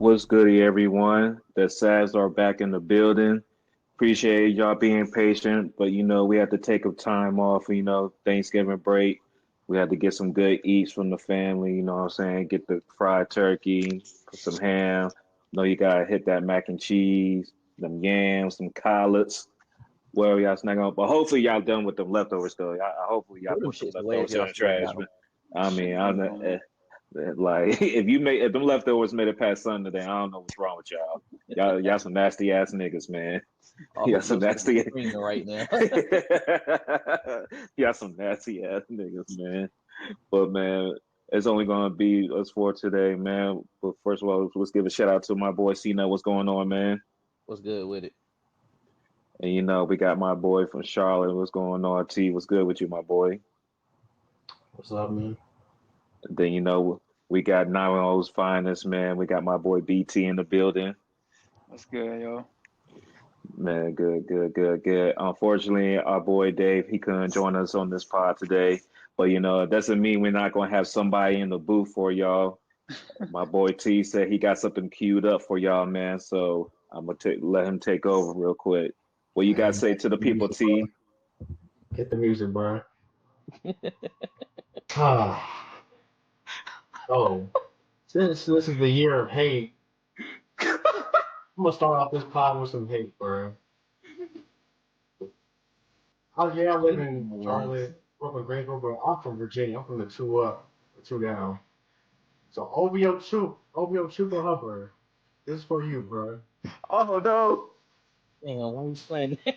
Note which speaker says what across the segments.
Speaker 1: What's goody, everyone? The Sads are back in the building. Appreciate y'all being patient, but we had to take a time off, Thanksgiving break. We had to get some good eats from the family, you know what I'm saying? Get the fried turkey, put some ham. You gotta hit that mac and cheese, them yams, some collards. Well, y'all snack on, but hopefully y'all done with them leftovers though. Hopefully y'all
Speaker 2: Them
Speaker 1: put them
Speaker 2: shits
Speaker 1: leftovers in the
Speaker 2: was good
Speaker 1: trash,
Speaker 2: now.
Speaker 1: man. I mean,
Speaker 3: Shit
Speaker 1: I
Speaker 3: been
Speaker 1: don't know.
Speaker 3: gone.
Speaker 1: Like if them leftovers made it past Sunday, I don't know what's wrong with y'all. Y'all some nasty ass niggas, man.
Speaker 2: I
Speaker 1: Y'all
Speaker 2: hope
Speaker 1: some
Speaker 2: your son is
Speaker 1: nasty.
Speaker 2: screaming right now.
Speaker 1: Y'all some nasty ass niggas, man. But man, it's only gonna be us for today, man. But first of all, let's give a shout out to my boy C Nut. What's going on, man?
Speaker 2: What's good with it?
Speaker 1: And we got my boy from Charlotte. What's going on, T? What's good with you, my boy?
Speaker 4: What's up, man?
Speaker 1: And then we got Navajo's finest, man. We got my boy BT in the building.
Speaker 3: What's good, yo?
Speaker 1: Man, good, good, good, good. Unfortunately, our boy Dave, he couldn't join us on this pod today. But it doesn't mean we're not gonna have somebody in the booth for y'all. My boy T said he got something queued up for y'all, man. So I'm gonna let him take over real quick. What you
Speaker 4: Man,
Speaker 1: guys say
Speaker 4: get
Speaker 1: to the
Speaker 4: the
Speaker 1: people,
Speaker 4: music, bro.
Speaker 1: T?
Speaker 4: Get the music, bro. Ah, oh, since this is the year of hate, I'm gonna start off this pod with some hate, bro. Yeah, I live in Charlotte, Brooklyn, Greenville, but I'm from Virginia. I'm from the two up, the two down. So OVO Chubba Hubber, this is for you, bro.
Speaker 3: Oh no!
Speaker 2: Damn, why you playing that?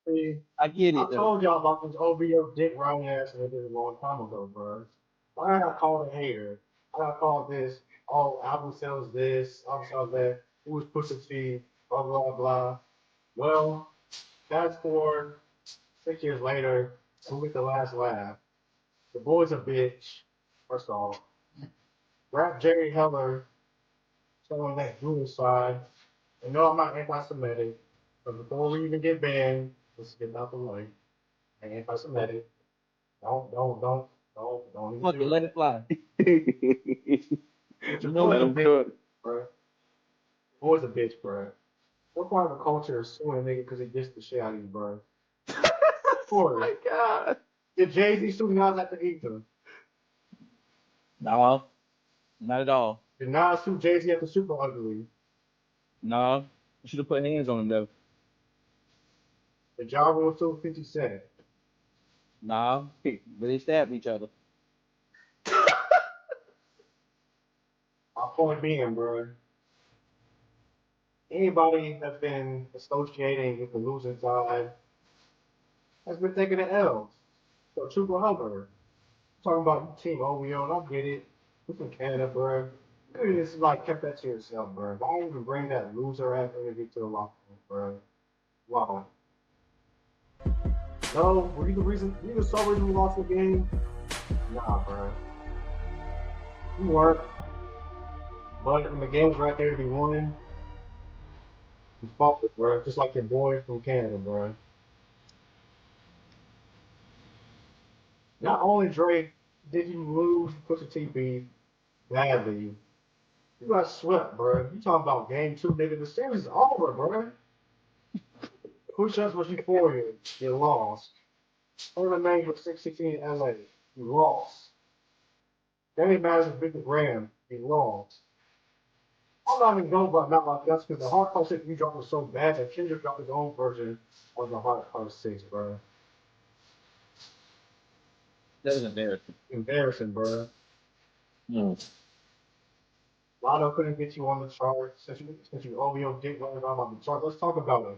Speaker 4: See,
Speaker 2: I get
Speaker 4: I
Speaker 2: it though.
Speaker 4: told y'all about this OVO dick riding ass and it did a long time ago, bro. Why I got called a hater? I got called this. Oh, album sells this, album sells that. Who was Pusha T? Blah blah blah. Well, fast forward 6 years later, and we get the last laugh. The boy's a bitch. First off, rap Jerry Heller showing that Jewish side. And no, I'm not anti-Semitic, but before we even get banned, let's get out the way. I'm anti-Semitic. Don't even
Speaker 2: Fuck it,
Speaker 4: do
Speaker 2: let
Speaker 4: it.
Speaker 2: it fly.
Speaker 4: But
Speaker 2: You
Speaker 4: your
Speaker 2: know
Speaker 4: boy's
Speaker 1: Let
Speaker 4: a
Speaker 2: what?
Speaker 1: him
Speaker 4: bitch,
Speaker 1: do it.
Speaker 4: bro. Boy's a bitch, bro. What part of the culture is suing a nigga because he dissed the shit out of you, bro? Of
Speaker 1: Oh
Speaker 4: course.
Speaker 1: my God.
Speaker 4: Did Jay-Z sue Nas at the Ether?
Speaker 2: No, not at all.
Speaker 4: Did Nas sue Jay-Z at the Super Ugly?
Speaker 2: No, you should have put hands on him though.
Speaker 4: Did Ja Rule sue 50 Cent?
Speaker 2: No, but they stabbed each other.
Speaker 4: My point being, bro, anybody that's been associating with the losing side has been taking the L's. So Trooper Hubbard, talking about Team OVO, and I get it. We from Canada, bro. You could just like kept that to yourself, bro. Why even bring that loser ass energy to the locker room, bro? Wow. No, were you the reason? You the sole reason we lost the game? Nah, bro. You weren't. But when the game's right there to be won, you fought it, bro. Just like your boy from Canada, bro. Not only Drake did you lose Pusha T beef badly, you got swept, bro. You talking about game two, nigga? The series is over, bro. Push ups was euphoria. You lost. Tournament made for 616 in LA. You lost. Danny Madison beat the Graham. You lost. I'm not even going about not like us because the hardcore six you dropped was so bad that Kendrick dropped his own version of the hardcore six, bro.
Speaker 2: That was embarrassing.
Speaker 4: Embarrassing, bro.
Speaker 2: Mm.
Speaker 4: Lotto couldn't get you on the chart since you OVO did run around on the chart. Let's talk about it.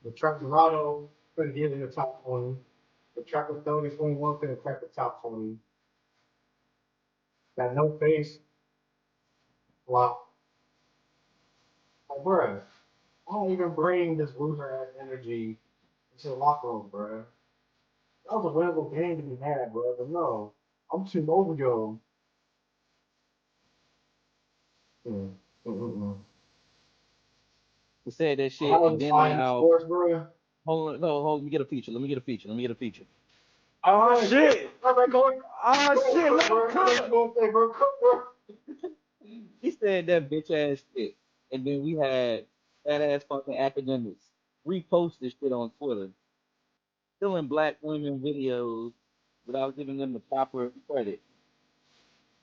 Speaker 4: The track Lotto couldn't get in the top 20. The track with 21 couldn't crack the top 20. That no face flop. Like, bro, I don't even bring this loser ass energy into the locker room, bro. That was a winnable game to be had, bro. But no, I'm too OVO. Mm, mm, mm, mm.
Speaker 2: He said that
Speaker 4: I
Speaker 2: shit and
Speaker 4: was
Speaker 2: then
Speaker 4: buying
Speaker 2: now,
Speaker 4: sports, bro.
Speaker 2: hold on, no, hold. Let me get a feature. Let me get a feature. Let me get a feature.
Speaker 1: Oh
Speaker 4: Go ahead,
Speaker 1: shit.
Speaker 4: go ahead,
Speaker 1: Oh
Speaker 4: go
Speaker 1: shit.
Speaker 4: cook,
Speaker 1: Let him
Speaker 4: bro. That's what
Speaker 1: cook.
Speaker 4: you gonna say, bro. Cook, bro.
Speaker 2: He said that bitch ass shit, and then we had that ass fucking academics repost this shit on Twitter, stealing black women videos without giving them the proper credit.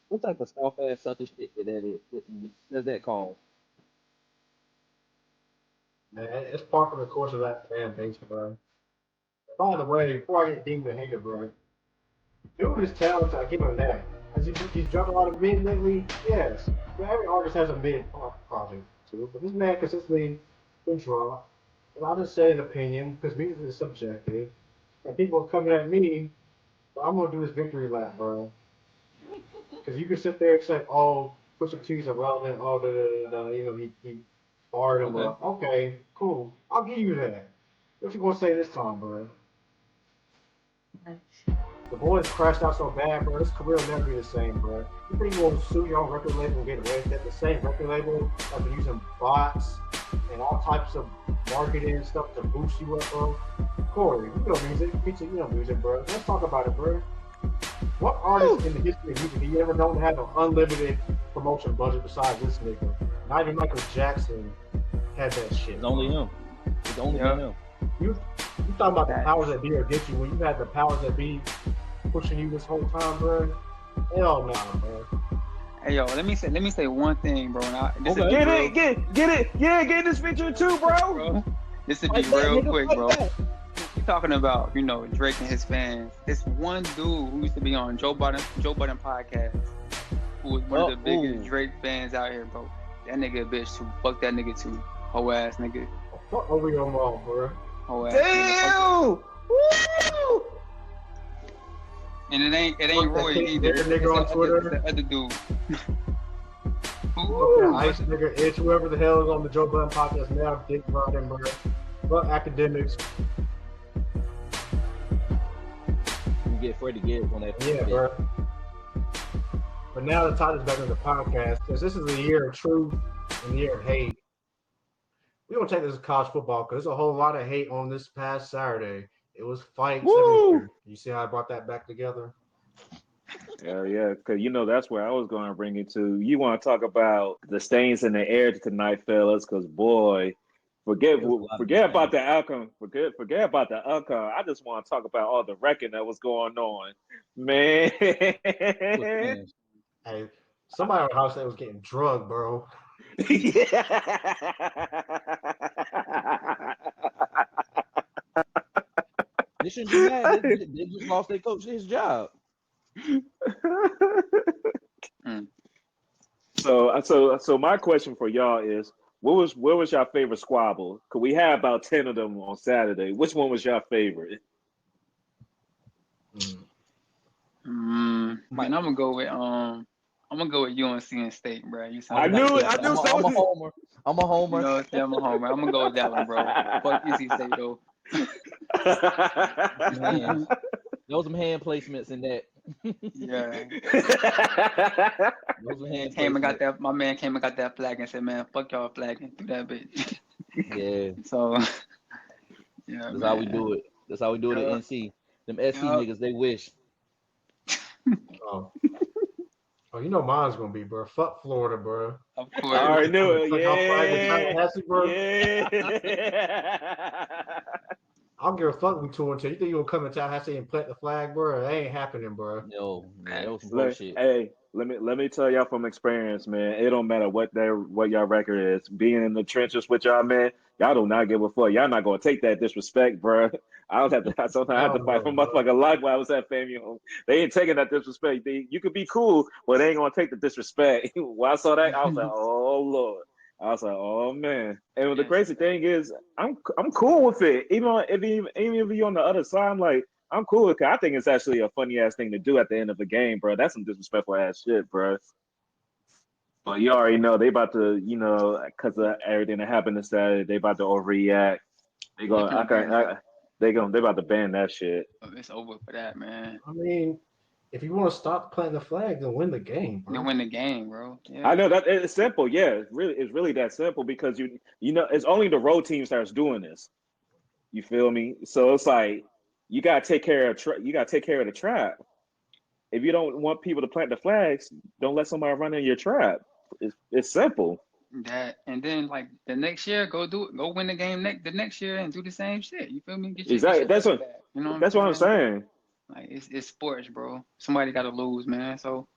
Speaker 2: What type of soft ass sucker shit that is? What's that called?
Speaker 4: Man, it's part of the course of that fan base, bro. By the way, before I get deemed a hater, bro, dude is talented. I give him that. Has he's dropped a lot of mid lately? Yes. But every artist has a mid project too. But this man consistently been drop. And I'll just say an opinion because music is subjective. And people are coming at me, but I'm gonna do this victory lap, bro. Because you can sit there and say, "Oh, Pusha T's irrelevant. Oh, you know, he fired him
Speaker 2: Okay.
Speaker 4: up." Okay, cool. I'll give you that. What you gonna say this time, bro? The boys crashed out so bad, bro. His career will never be the same, bro. You think you're gonna sue your own record label and get away with that? The same record label that's been using bots and all types of marketing and stuff to boost you up, bro. Corey, you know music. Pizza, you know music, bro. Let's talk about it, bro. What artist in the history of music have you ever known to have an unlimited promotion budget besides this nigga? Not even Michael Jackson had that shit.
Speaker 2: It's only him. It's only
Speaker 3: Yep.
Speaker 2: him.
Speaker 4: You talking about the powers that be are against you when you had the powers that be pushing you this whole time, bro? Hell no, bro.
Speaker 3: Hey yo, let me say one thing, bro. Now, this
Speaker 2: Okay.
Speaker 3: is
Speaker 1: Get
Speaker 3: real,
Speaker 1: it, get it. Yeah, get this picture too, bro.
Speaker 3: bro. This would be
Speaker 2: Fight back,
Speaker 3: real
Speaker 2: nigga,
Speaker 3: quick,
Speaker 2: fight
Speaker 3: bro.
Speaker 2: back.
Speaker 3: You talking about, you know, Drake and his fans. This one dude who used to be on Joe Budden podcast, who was one of the biggest Drake fans out here, bro. That nigga a bitch too. Fuck that nigga too. Hoe ass nigga.
Speaker 4: Fuck over your mouth, bro.
Speaker 3: Hoe ass nigga.
Speaker 1: Damn. Woo!
Speaker 3: And it ain't
Speaker 4: Fuck that
Speaker 3: Roy
Speaker 4: Kate
Speaker 3: either.
Speaker 4: Dare nigga on Twitter.
Speaker 3: It's the other dude.
Speaker 4: Fuck that Ice nigga, Itch, whoever the hell is on the Joe Budden podcast now, Dick Rodden, bro. Fuck academics.
Speaker 2: You get Freddie Gibbs on that.
Speaker 4: Yeah, bro. But now the title's back on the podcast because this is the year of truth and the year of hate. We don't take this as college football because there's a whole lot of hate on this past Saturday. It was fights
Speaker 1: Woo!
Speaker 4: everywhere. You see how I brought that back together?
Speaker 1: Yeah, because you know that's where I was going to bring it to. You want to talk about the stains in the air tonight, fellas? Because boy, forget about the outcome. Forget about the outcome. I just want to talk about all the wrecking that was going on, man.
Speaker 4: Hey, somebody at our house that was getting drugged, bro.
Speaker 2: They shouldn't be mad. They just lost their coach his job.
Speaker 1: So my question for y'all is, what was your favorite squabble? Cause we had about 10 of them on Saturday. Which one was your favorite?
Speaker 3: Man, I'm gonna go with UNC and State, bro. You
Speaker 1: I knew it.
Speaker 2: I'm a homer. I'm a homer.
Speaker 3: You know, I'm a homer. I'm gonna go with that one, bro. Fuck UC State though.
Speaker 2: Man, there was some hand placements in that.
Speaker 3: Yeah.
Speaker 2: Those were hand
Speaker 3: Came and got
Speaker 2: placements.
Speaker 3: that. My man came and got that flag and said, "Man, fuck y'all flagging through that bitch."
Speaker 2: Yeah,
Speaker 3: So, yeah,
Speaker 2: that's how we do it. That's how we do it at NC. Them SC niggas, they wish.
Speaker 4: Oh, you know mine's gonna be, bro. Fuck Florida, bro.
Speaker 3: Of
Speaker 1: I
Speaker 3: course.
Speaker 1: already knew it.
Speaker 4: Fuck our flag in Tallahassee, bro.
Speaker 1: Yeah.
Speaker 4: I don't give a fuck we touring to. You think you gonna come in Tallahassee and plant the flag, bro? That ain't happening, bro.
Speaker 2: No, man, that was some
Speaker 1: Let,
Speaker 2: bullshit.
Speaker 1: hey, let me tell y'all from experience, man. It don't matter what y'all record is. Being in the trenches with y'all, man, y'all do not give a fuck. Y'all not gonna take that disrespect, bro. I sometimes I had to fight for motherfucking life while I was at FAMU. They ain't taking that disrespect. You could be cool, but they ain't gonna take the disrespect. When I saw that, I was like, oh Lord. I was like, oh man. And the crazy thing is, I'm cool with it. Even if you're on the other side, I'm like, I'm cool with it. I think it's actually a funny ass thing to do at the end of the game, bro. That's some disrespectful ass shit, bro. But you already know they about to, you know, because of everything that happened this Saturday, they about to overreact. They about to ban that shit.
Speaker 3: It's over for that, man.
Speaker 4: I mean, if you want to stop planting the flag, then win the game, bro.
Speaker 3: They win the game, bro. Yeah.
Speaker 1: I know that it's simple. Yeah, it's really that simple because you know it's only the road team starts doing this. You feel me? So it's like you gotta take care of the trap. If you don't want people to plant the flags, don't let somebody run in your trap. It's simple.
Speaker 3: That and then like the next year, go win the game the next year and do the same shit. You feel me? Get
Speaker 1: Exactly.
Speaker 3: your money back. You know what I'm
Speaker 1: That's what I'm
Speaker 3: saying?
Speaker 1: saying.
Speaker 3: Like it's sports, bro. Somebody got to lose, man. So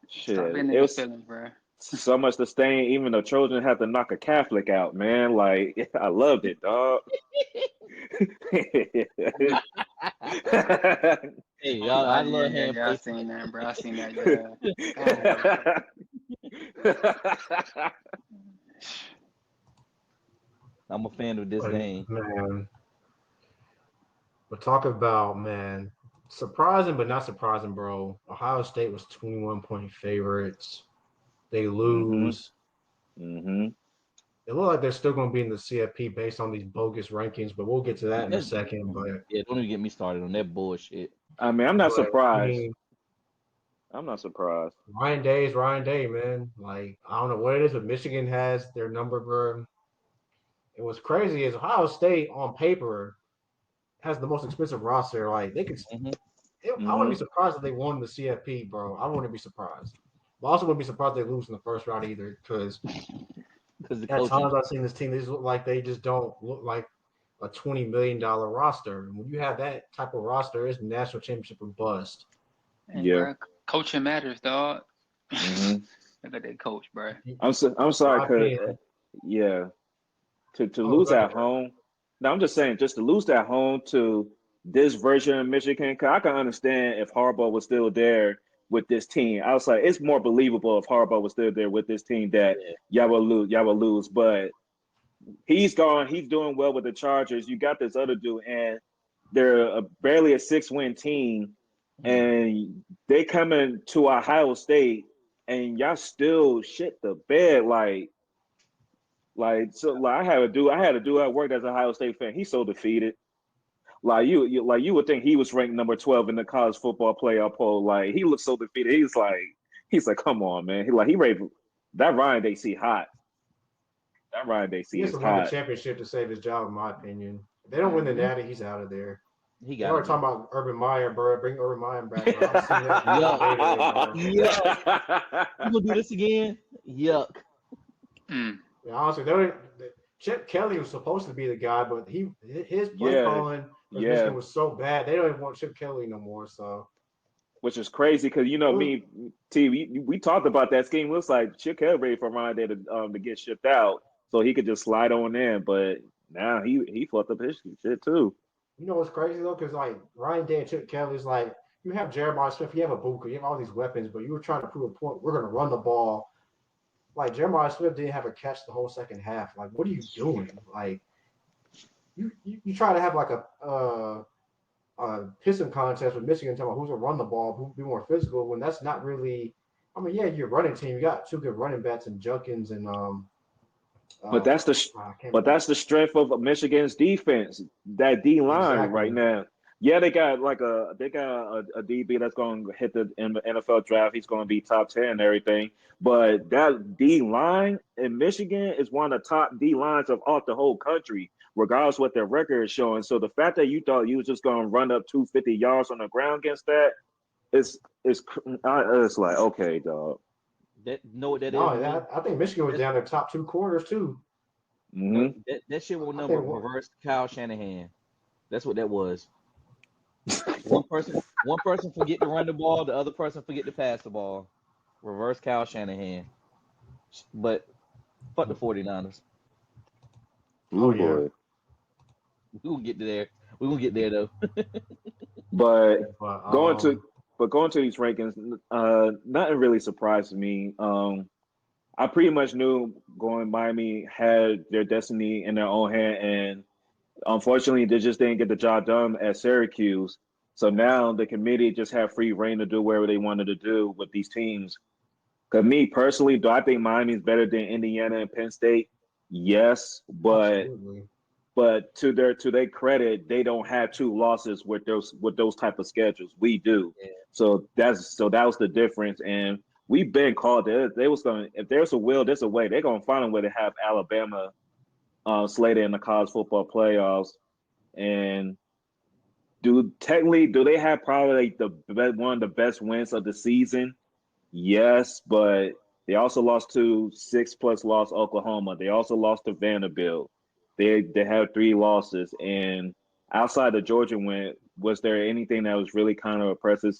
Speaker 3: stop
Speaker 1: Shit,
Speaker 3: being
Speaker 1: it
Speaker 3: niggas
Speaker 1: was
Speaker 3: feelings, bro.
Speaker 1: so much to stain. Even the Trojans had to knock a Catholic out, man. Like I loved it, dog.
Speaker 2: Hey,
Speaker 3: Oh,
Speaker 2: y'all, I love
Speaker 3: yeah. I
Speaker 2: hand
Speaker 3: seen that, bro. I seen that. Yeah. God,
Speaker 2: I'm a fan of this
Speaker 4: But
Speaker 2: game.
Speaker 4: man, but talk about man, surprising but not surprising, bro. Ohio State was 21-point favorites. They
Speaker 1: Mhm.
Speaker 4: lose.
Speaker 1: Mhm.
Speaker 4: It looked like they're still going to be in the CFP based on these bogus rankings, but we'll get to that in a
Speaker 2: That-
Speaker 4: second. But
Speaker 2: yeah, don't even get me started on that bullshit.
Speaker 1: I mean, I'm not
Speaker 4: but I
Speaker 1: surprised.
Speaker 4: mean,
Speaker 1: I'm not surprised.
Speaker 4: Ryan Day is Ryan Day, man. Like I don't know what it is, but Michigan has their number, bro. And what's crazy is Ohio State on paper has the most expensive roster. Like they could,
Speaker 2: Mm-hmm.
Speaker 4: I wouldn't be
Speaker 1: Mhm.
Speaker 4: surprised if they won the CFP, bro. I wouldn't be surprised. But I also wouldn't be surprised if they lose in the first round either, because
Speaker 2: Because the
Speaker 4: at
Speaker 2: coaching.
Speaker 4: times I've seen this team. They just look like they just don't look like a $20 million roster. And when you have that type of roster, it's national championship or bust.
Speaker 3: hey,
Speaker 1: Yeah.
Speaker 3: bro. Coaching matters, dog.
Speaker 1: Mhm.
Speaker 3: Look at that coach, bro.
Speaker 1: I'm sorry,
Speaker 4: My
Speaker 1: cause
Speaker 4: opinion.
Speaker 1: yeah, to
Speaker 4: Oh,
Speaker 1: lose
Speaker 4: go ahead,
Speaker 1: at
Speaker 4: bro.
Speaker 1: home. No, I'm just saying, just to lose at home to this version of Michigan. 'Cause I can understand if Harbaugh was still there with this team. I was like, it's more believable if Harbaugh was still there with this team that
Speaker 2: Yeah.
Speaker 1: y'all will lose. Y'all will lose, but he's gone. He's doing well with the Chargers. You got this other dude, and they're barely a 6-win team,
Speaker 2: Mm.
Speaker 1: and they coming to Ohio State, and y'all still shit the bed like I had to do at work as a Ohio State fan. He's so defeated. Like you would think he was ranked number 12 in the college football playoff poll. Like he looks so defeated. He's like, come on, man. He ready that Ryan they see hot. That Ryan they
Speaker 4: He
Speaker 1: see
Speaker 4: has
Speaker 1: is
Speaker 4: to win the
Speaker 1: hot.
Speaker 4: championship to save his job, in my opinion. If they don't win the
Speaker 3: Mm-hmm.
Speaker 4: Natty, he's out of there.
Speaker 2: He
Speaker 4: They
Speaker 2: got to
Speaker 4: already
Speaker 2: go.
Speaker 4: talking about Urban Meyer, bro. Bring Urban Meyer back, bro. I've seen that from
Speaker 2: Yuck.
Speaker 4: John Elway, bro.
Speaker 2: Yuck. You gonna do this again? Yuck.
Speaker 3: Mm.
Speaker 4: Yeah, honestly, Chip Kelly was supposed to be the guy, but his play
Speaker 1: Yeah,
Speaker 4: calling for
Speaker 1: yeah.
Speaker 4: Michigan was so bad they don't even want Chip Kelly no more. So
Speaker 1: Which is crazy because
Speaker 4: it was,
Speaker 1: me, T, we talked about that scheme. Looks like Chick had ready for Ryan Day to get shipped out, so he could just slide on in. But now he fucked up his shit too.
Speaker 4: you know what's crazy though, because like Ryan Day and Chip Kelly is like you have Jeremiah Smith, you have a Booker, you have all these weapons, but you were trying to prove a point. We're gonna run the ball. Like Jeremiah Smith didn't have a catch the whole second half. Like, what are you doing? Like, you try to have like a pissing contest with Michigan, talking about who's gonna run the ball, who'll be more physical. When that's not really. I mean, yeah, you're a running team. You got two good running backs and Junkins and
Speaker 1: But
Speaker 4: uh,
Speaker 1: that's the
Speaker 4: I can't
Speaker 1: but
Speaker 4: remember
Speaker 1: that's the strength of Michigan's defense. That D line right
Speaker 4: exactly.
Speaker 1: now. Yeah, they got a DB that's going to hit the in the NFL draft. He's going to be top 10 and everything. But that D line in Michigan is one of the top D lines of off the whole country, regardless what their record is showing. So the fact that you thought you was just going to run up 250 yards on the ground against that it's like okay, dog.
Speaker 2: That know what that is,
Speaker 4: No,
Speaker 2: man.
Speaker 4: I think Michigan was
Speaker 2: That's
Speaker 4: down their top two quarters too.
Speaker 1: Hmm.
Speaker 2: that shit will
Speaker 4: I
Speaker 2: number
Speaker 4: think what
Speaker 2: reverse Kyle Shanahan. That's what that was. One person forget to run the ball, the other person forget to pass the ball. Reverse Kyle Shanahan. But fuck the 49ers.
Speaker 4: oh
Speaker 1: Oh
Speaker 4: yeah,
Speaker 1: boy.
Speaker 2: We will get there. We will get there though.
Speaker 1: But
Speaker 4: but
Speaker 1: going to going to these rankings, nothing really surprised me. I pretty much knew going Miami had their destiny in their own hand, and unfortunately, they just didn't get the job done at Syracuse. So now the committee just have free reign to do whatever they wanted to do with these teams. Because me personally, do I think Miami is better than Indiana and Penn State? Yes,
Speaker 4: absolutely.
Speaker 1: but to their credit, they don't have two losses with those type of schedules. We do.
Speaker 2: Yeah.
Speaker 1: So that was the difference. And we've been called there. They was going if there's a will, there's a way. They're gonna find a way to have Alabama slated in the college football playoffs. And do they have probably like one of the best wins of the season? Yes, but They also lost to 6+ loss Oklahoma. They also lost to Vanderbilt. They have 3 losses. And outside the Georgia win, was there anything that was really kind of impressive?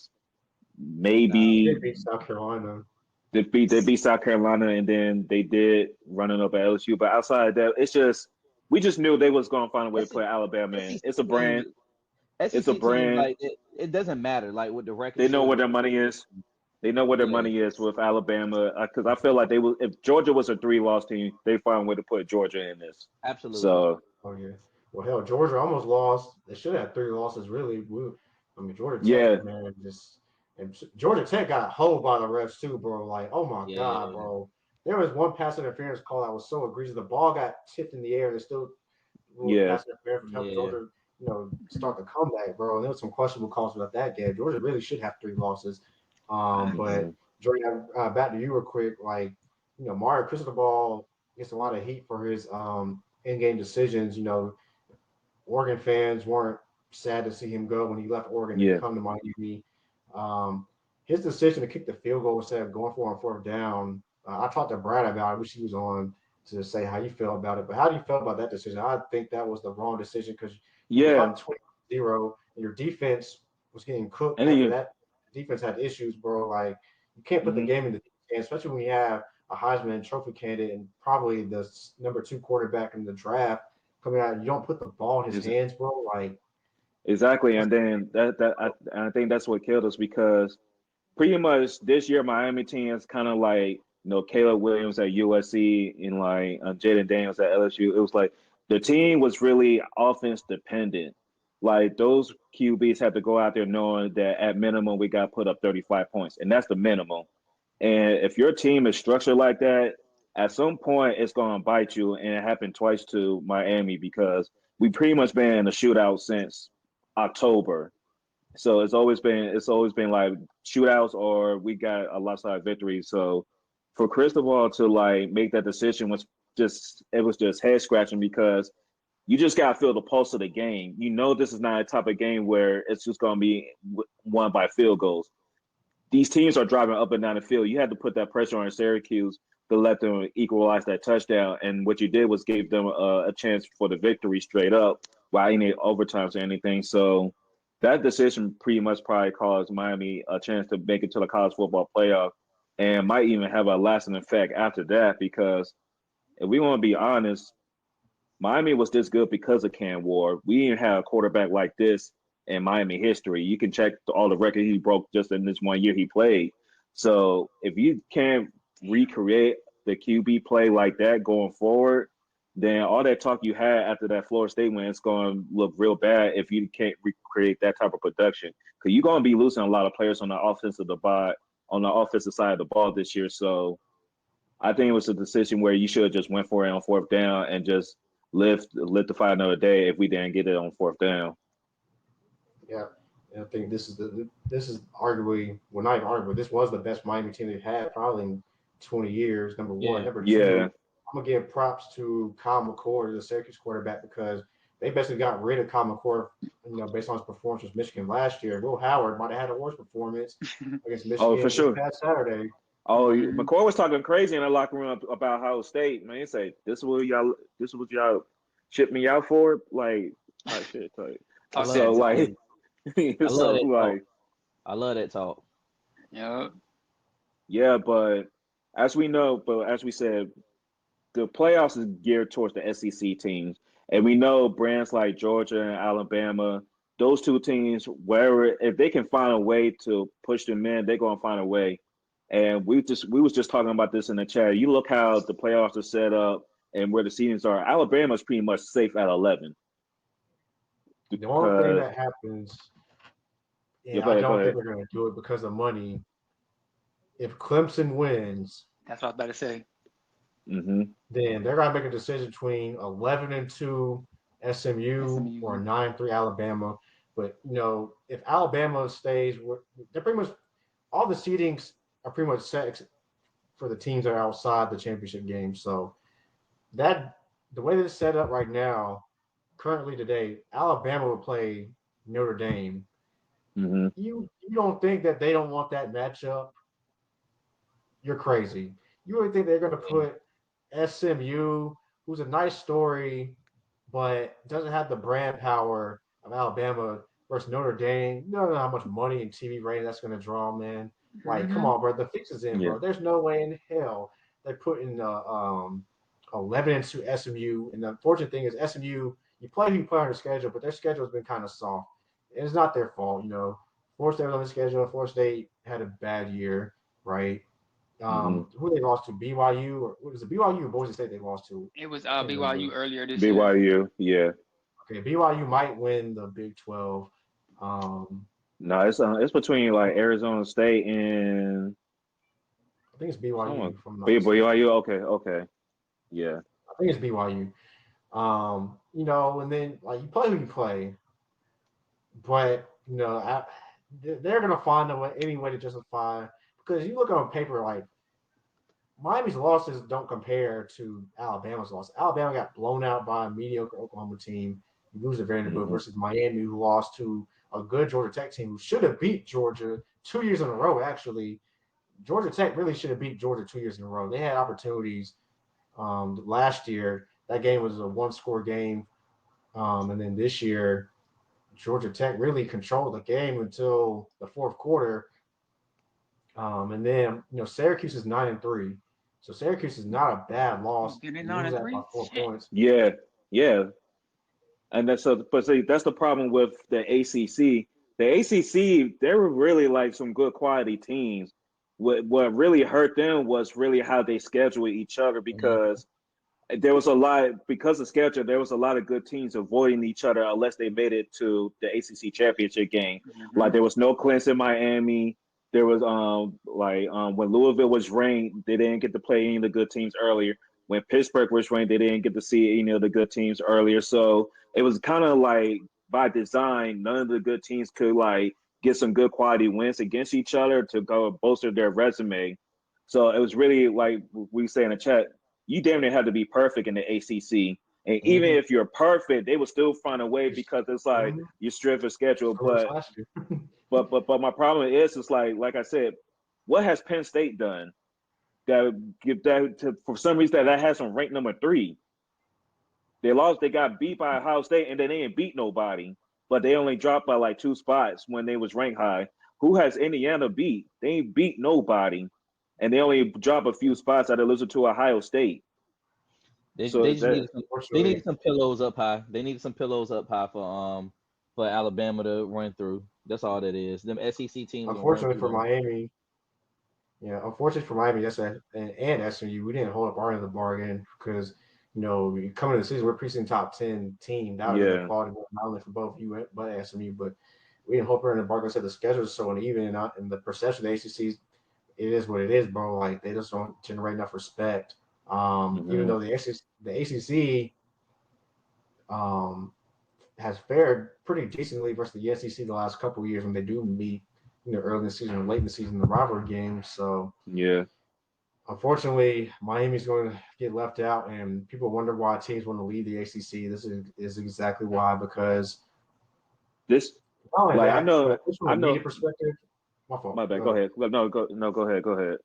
Speaker 4: Nah, they
Speaker 1: Maybe
Speaker 4: beat South Carolina.
Speaker 1: they beat South Carolina, and then they did running up at LSU. But outside of that, it's just we just knew they was going to find a way to
Speaker 2: SEC,
Speaker 1: play Alabama in. It's a
Speaker 2: SEC teams,
Speaker 1: brand. It's a brand.
Speaker 2: like it doesn't matter like what the record
Speaker 1: They know
Speaker 2: shows.
Speaker 1: where their money is. They know where their
Speaker 2: Yeah,
Speaker 1: money is with Alabama because I feel like they will. If Georgia was a 3-loss team, they find a way to put Georgia in this.
Speaker 2: absolutely.
Speaker 1: So
Speaker 4: Oh yeah. Well, hell, Georgia almost lost. They should have 3 losses. Really. I mean, Georgia
Speaker 1: yeah,
Speaker 4: Tech, man, just and Georgia Tech got hold by the refs too, bro. Like, oh my god,
Speaker 2: Yeah,
Speaker 4: bro. There was one pass interference call that was so egregious. The ball got tipped in the air, and they still ruled
Speaker 1: yeah,
Speaker 4: pass interference, which helped
Speaker 2: yeah.
Speaker 4: Georgia, start the comeback, bro. And there was some questionable calls about that game. Georgia really should have 3 losses. But
Speaker 1: hmm
Speaker 4: Jordan, back to you real quick. Like, Mario Cristobal gets a lot of heat for his in-game decisions. Oregon fans weren't sad to see him go when he left Oregon to
Speaker 1: yeah,
Speaker 4: come to Miami. Um, his decision to kick the field goal instead of going for it on fourth down. I talked to Brad about it. I wish he was on to say how you feel about it. But how do you feel about that decision? I think that was the wrong decision because you were
Speaker 1: yeah.
Speaker 4: up 20-0 and your defense was getting cooked
Speaker 1: And then
Speaker 4: after
Speaker 1: you,
Speaker 4: that. Defense had issues, bro. Like, you can't put the
Speaker 1: hmm
Speaker 4: game in the hands, especially when you have a Heisman Trophy candidate and probably the number 2 quarterback in the draft coming out. You don't put the ball in his
Speaker 1: is
Speaker 4: hands, bro. Like,
Speaker 1: exactly.
Speaker 4: that's
Speaker 1: And then I think that's what killed us because pretty much this year Miami team is kind of like Caleb Williams at USC and like Jaden Daniels at LSU. It was like the team was really offense dependent. Like those QBs had to go out there knowing that at minimum we got to put up 35 points, and that's the minimum. And if your team is structured like that, at some point it's going to bite you. And it happened twice to Miami because we pretty much been in a shootout since October. So it's always been like shootouts or we got a lopsided victory. So for Cristobal to like make that decision was just head scratching because you just gotta feel the pulse of the game. You know this is not a type of game where it's just gonna be won by field goals. These teams are driving up and down the field. You had to put that pressure on Syracuse to let them equalize that touchdown. And what you did was gave them a chance for the victory straight up without any overtimes or anything. So that decision pretty much probably caused Miami a chance to make it to the college football playoff and might even have a lasting effect after that because if we want to be honest, Miami was this good because of Cam Ward. We didn't have a quarterback like this in Miami history. You can check all the records he broke just in this one year he played. So if you can't recreate the QB play like that going forward, then all that talk you had after that Florida State win is going to look real bad if you can't recreate that type of production. Because you're going to be losing a lot of players on the offensive side of the ball this year. So I think it was a decision where you should have just went for it on fourth down and just live to fight another day if we didn't get it on fourth down.
Speaker 4: yeah. And I think this is arguably, well, not even arguably, this was the best Miami team they've had probably in 20 years. Number one,
Speaker 2: Yeah,
Speaker 4: number
Speaker 1: Yeah,
Speaker 4: two, I'm gonna give props to Kyle McCord, the Syracuse quarterback, because they basically got rid of Kyle McCord, based on his performance with Michigan last year. Will Howard might have had a worse performance against
Speaker 1: oh for
Speaker 4: Michigan this
Speaker 1: sure.
Speaker 4: past Saturday.
Speaker 1: Oh,
Speaker 3: Mhm.
Speaker 1: McCoy was talking crazy in the locker room about Ohio State. Man, he said, "This is what y'all ship me out for." Like, type shit, type.
Speaker 2: I
Speaker 3: Talk
Speaker 2: love
Speaker 1: So
Speaker 3: that
Speaker 2: it.
Speaker 3: talk.
Speaker 1: like,
Speaker 2: I love
Speaker 1: so
Speaker 2: that talk.
Speaker 1: like,
Speaker 2: I love that talk.
Speaker 3: Yep.
Speaker 1: yeah. But as we said, the playoffs is geared towards the SEC teams, and we know brands like Georgia and Alabama. Those two teams, wherever if they can find a way to push them in, they're gonna find a way. And we was just talking about this in the chat. You look how the playoffs are set up and where the seedings are. Alabama's pretty much safe at 11
Speaker 4: The only thing
Speaker 1: because
Speaker 4: that happens,
Speaker 1: you
Speaker 4: and
Speaker 1: go
Speaker 4: I
Speaker 1: ahead, go
Speaker 4: don't think
Speaker 1: ahead.
Speaker 4: they're gonna do it because of money. If Clemson wins,
Speaker 3: That's what I was about to say.
Speaker 1: Hmm.
Speaker 4: then they're going to make a decision between 11-2 SMU or
Speaker 3: SMU.
Speaker 4: 9-3 Alabama. But if Alabama stays, they're pretty much all the seedings are pretty much set for the teams that are outside the championship game. So that the way that it's set up right now, currently today, Alabama will play Notre Dame.
Speaker 1: Hmm.
Speaker 4: You don't think that they don't want that matchup? You're crazy. You would think they're going to put SMU, who's a nice story, but doesn't have the brand power of Alabama versus Notre Dame. You don't know how much money and TV rating that's going to draw, man. Like, come
Speaker 3: Mm-hmm.
Speaker 4: on, bro. The fix is in,
Speaker 1: Yeah.
Speaker 4: bro. There's no way in hell they're putting 11-2 SMU. And the unfortunate thing is SMU, you play who you play on their schedule, but their schedule has been kind of soft. And it's not their fault, you know. Florida State was on the schedule. Florida State had a bad year, right?
Speaker 1: Mm-hmm.
Speaker 4: Who they lost to? BYU or what was it? BYU or Boise State they lost to?
Speaker 3: It was
Speaker 4: I can't
Speaker 3: BYU
Speaker 4: remember.
Speaker 3: earlier this year.
Speaker 1: BYU, yeah.
Speaker 4: Okay, BYU might win the Big 12. Um,
Speaker 1: No, it's between like Arizona State and
Speaker 4: I think it's
Speaker 1: someone.
Speaker 4: BYU, if I'm not mistaken.
Speaker 1: BYU, okay, yeah.
Speaker 4: I think it's BYU. You know, and then like you play who you play, but you know, they're gonna find a way, any way to justify because you look on paper like Miami's losses don't compare to Alabama's loss. Alabama got blown out by a mediocre Oklahoma team. You lose to Vanderbilt
Speaker 1: Mm-hmm.
Speaker 4: versus Miami, who lost to a good Georgia Tech team who should have beat Georgia 2 years in a row. Actually, Georgia Tech really should have beat Georgia 2 years in a row. They had opportunities last year. That game was a one-score game, and then this year, Georgia Tech really controlled the game until the fourth quarter. And then Syracuse is 9-3, so Syracuse is not a bad
Speaker 3: Oh,
Speaker 4: loss.
Speaker 3: they're
Speaker 4: You
Speaker 3: nine
Speaker 4: lose
Speaker 3: and
Speaker 4: that by
Speaker 3: three.
Speaker 4: 4 points.
Speaker 1: Yeah, yeah. And that's but see, that's the problem with the ACC. The ACC, they were really like some good quality teams. What really hurt them was really how they schedule each other
Speaker 4: Mhm.
Speaker 1: because there was a lot because of schedule. There was a lot of good teams avoiding each other unless they made it to the ACC championship game.
Speaker 3: Mm-hmm.
Speaker 1: Like there was no Clemson, Miami. There was when Louisville was ranked, they didn't get to play any of the good teams earlier. When Pittsburgh was ranked, they didn't get to see any of the good teams earlier. So it was kind of like by design, none of the good teams could like get some good quality wins against each other to go bolster their resume. So it was really like we say in the chat, you damn near have to be perfect in the ACC. And even
Speaker 4: Mhm.
Speaker 1: if you're perfect, they will still find a way
Speaker 4: Just-
Speaker 1: because it's like
Speaker 4: mhm.
Speaker 1: you strive for schedule.
Speaker 4: Scores
Speaker 1: But
Speaker 4: last year.
Speaker 1: but my problem is, it's like I said, what has Penn State done that give that to, for some reason that has them ranked number 3? They lost, they got beat by Ohio State, and then they didn't beat nobody, but they only dropped by like 2 spots when they was ranked high. Who has Indiana beat? They ain't beat nobody, and they only drop a few spots out of losing to Ohio State. So
Speaker 2: They
Speaker 1: is
Speaker 2: just
Speaker 1: that
Speaker 2: needed some. They needed
Speaker 4: Unfortunately,
Speaker 2: some pillows up high. They needed some pillows up high for Alabama to run through. That's all that is. Them SEC teams gonna run
Speaker 4: unfortunately
Speaker 2: through
Speaker 4: for
Speaker 2: them.
Speaker 4: Miami, yeah, unfortunately for Miami, and SMU, we didn't hold up our end of the bargain because coming to the season, we're preseason top 10 team. That would have been a
Speaker 1: yeah.
Speaker 4: quality win, not only for both you but SMU, but we didn't hold up our end of the bargain. I said the schedule is so uneven, and the perception of the ACC, it is what it is, bro. Like they just don't generate enough respect. Even
Speaker 1: Hmm.
Speaker 4: though the ACC um, has fared pretty decently versus the SEC the last couple of years when they do meet, early in the season or late in the season, the rivalry games. So
Speaker 1: Yeah.
Speaker 4: unfortunately, Miami's going to get left out, and people wonder why teams want to leave the ACC. This is exactly why, because
Speaker 1: This
Speaker 4: not only
Speaker 1: like I
Speaker 4: that,
Speaker 1: know
Speaker 4: but just from
Speaker 1: I
Speaker 4: a media
Speaker 1: know
Speaker 4: perspective, my fault.
Speaker 1: my bad. Go ahead. No, go ahead.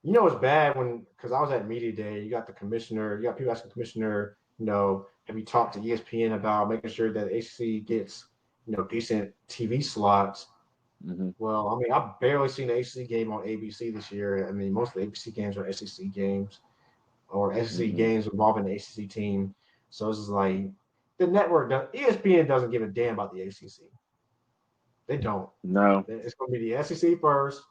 Speaker 4: It's bad because I was at media day. You got the commissioner, you got people asking the commissioner, have you talked to ESPN about making sure that ACC gets, decent TV slots?
Speaker 1: Hmm.
Speaker 4: Well, I mean, I've barely seen the ACC game on ABC this year. I mean, most of the ABC games are SEC games or SEC
Speaker 1: Hmm.
Speaker 4: games involving the ACC team. So it's just like the network, ESPN doesn't give a damn about the ACC. They don't.
Speaker 1: No.
Speaker 4: It's going to be the SEC first,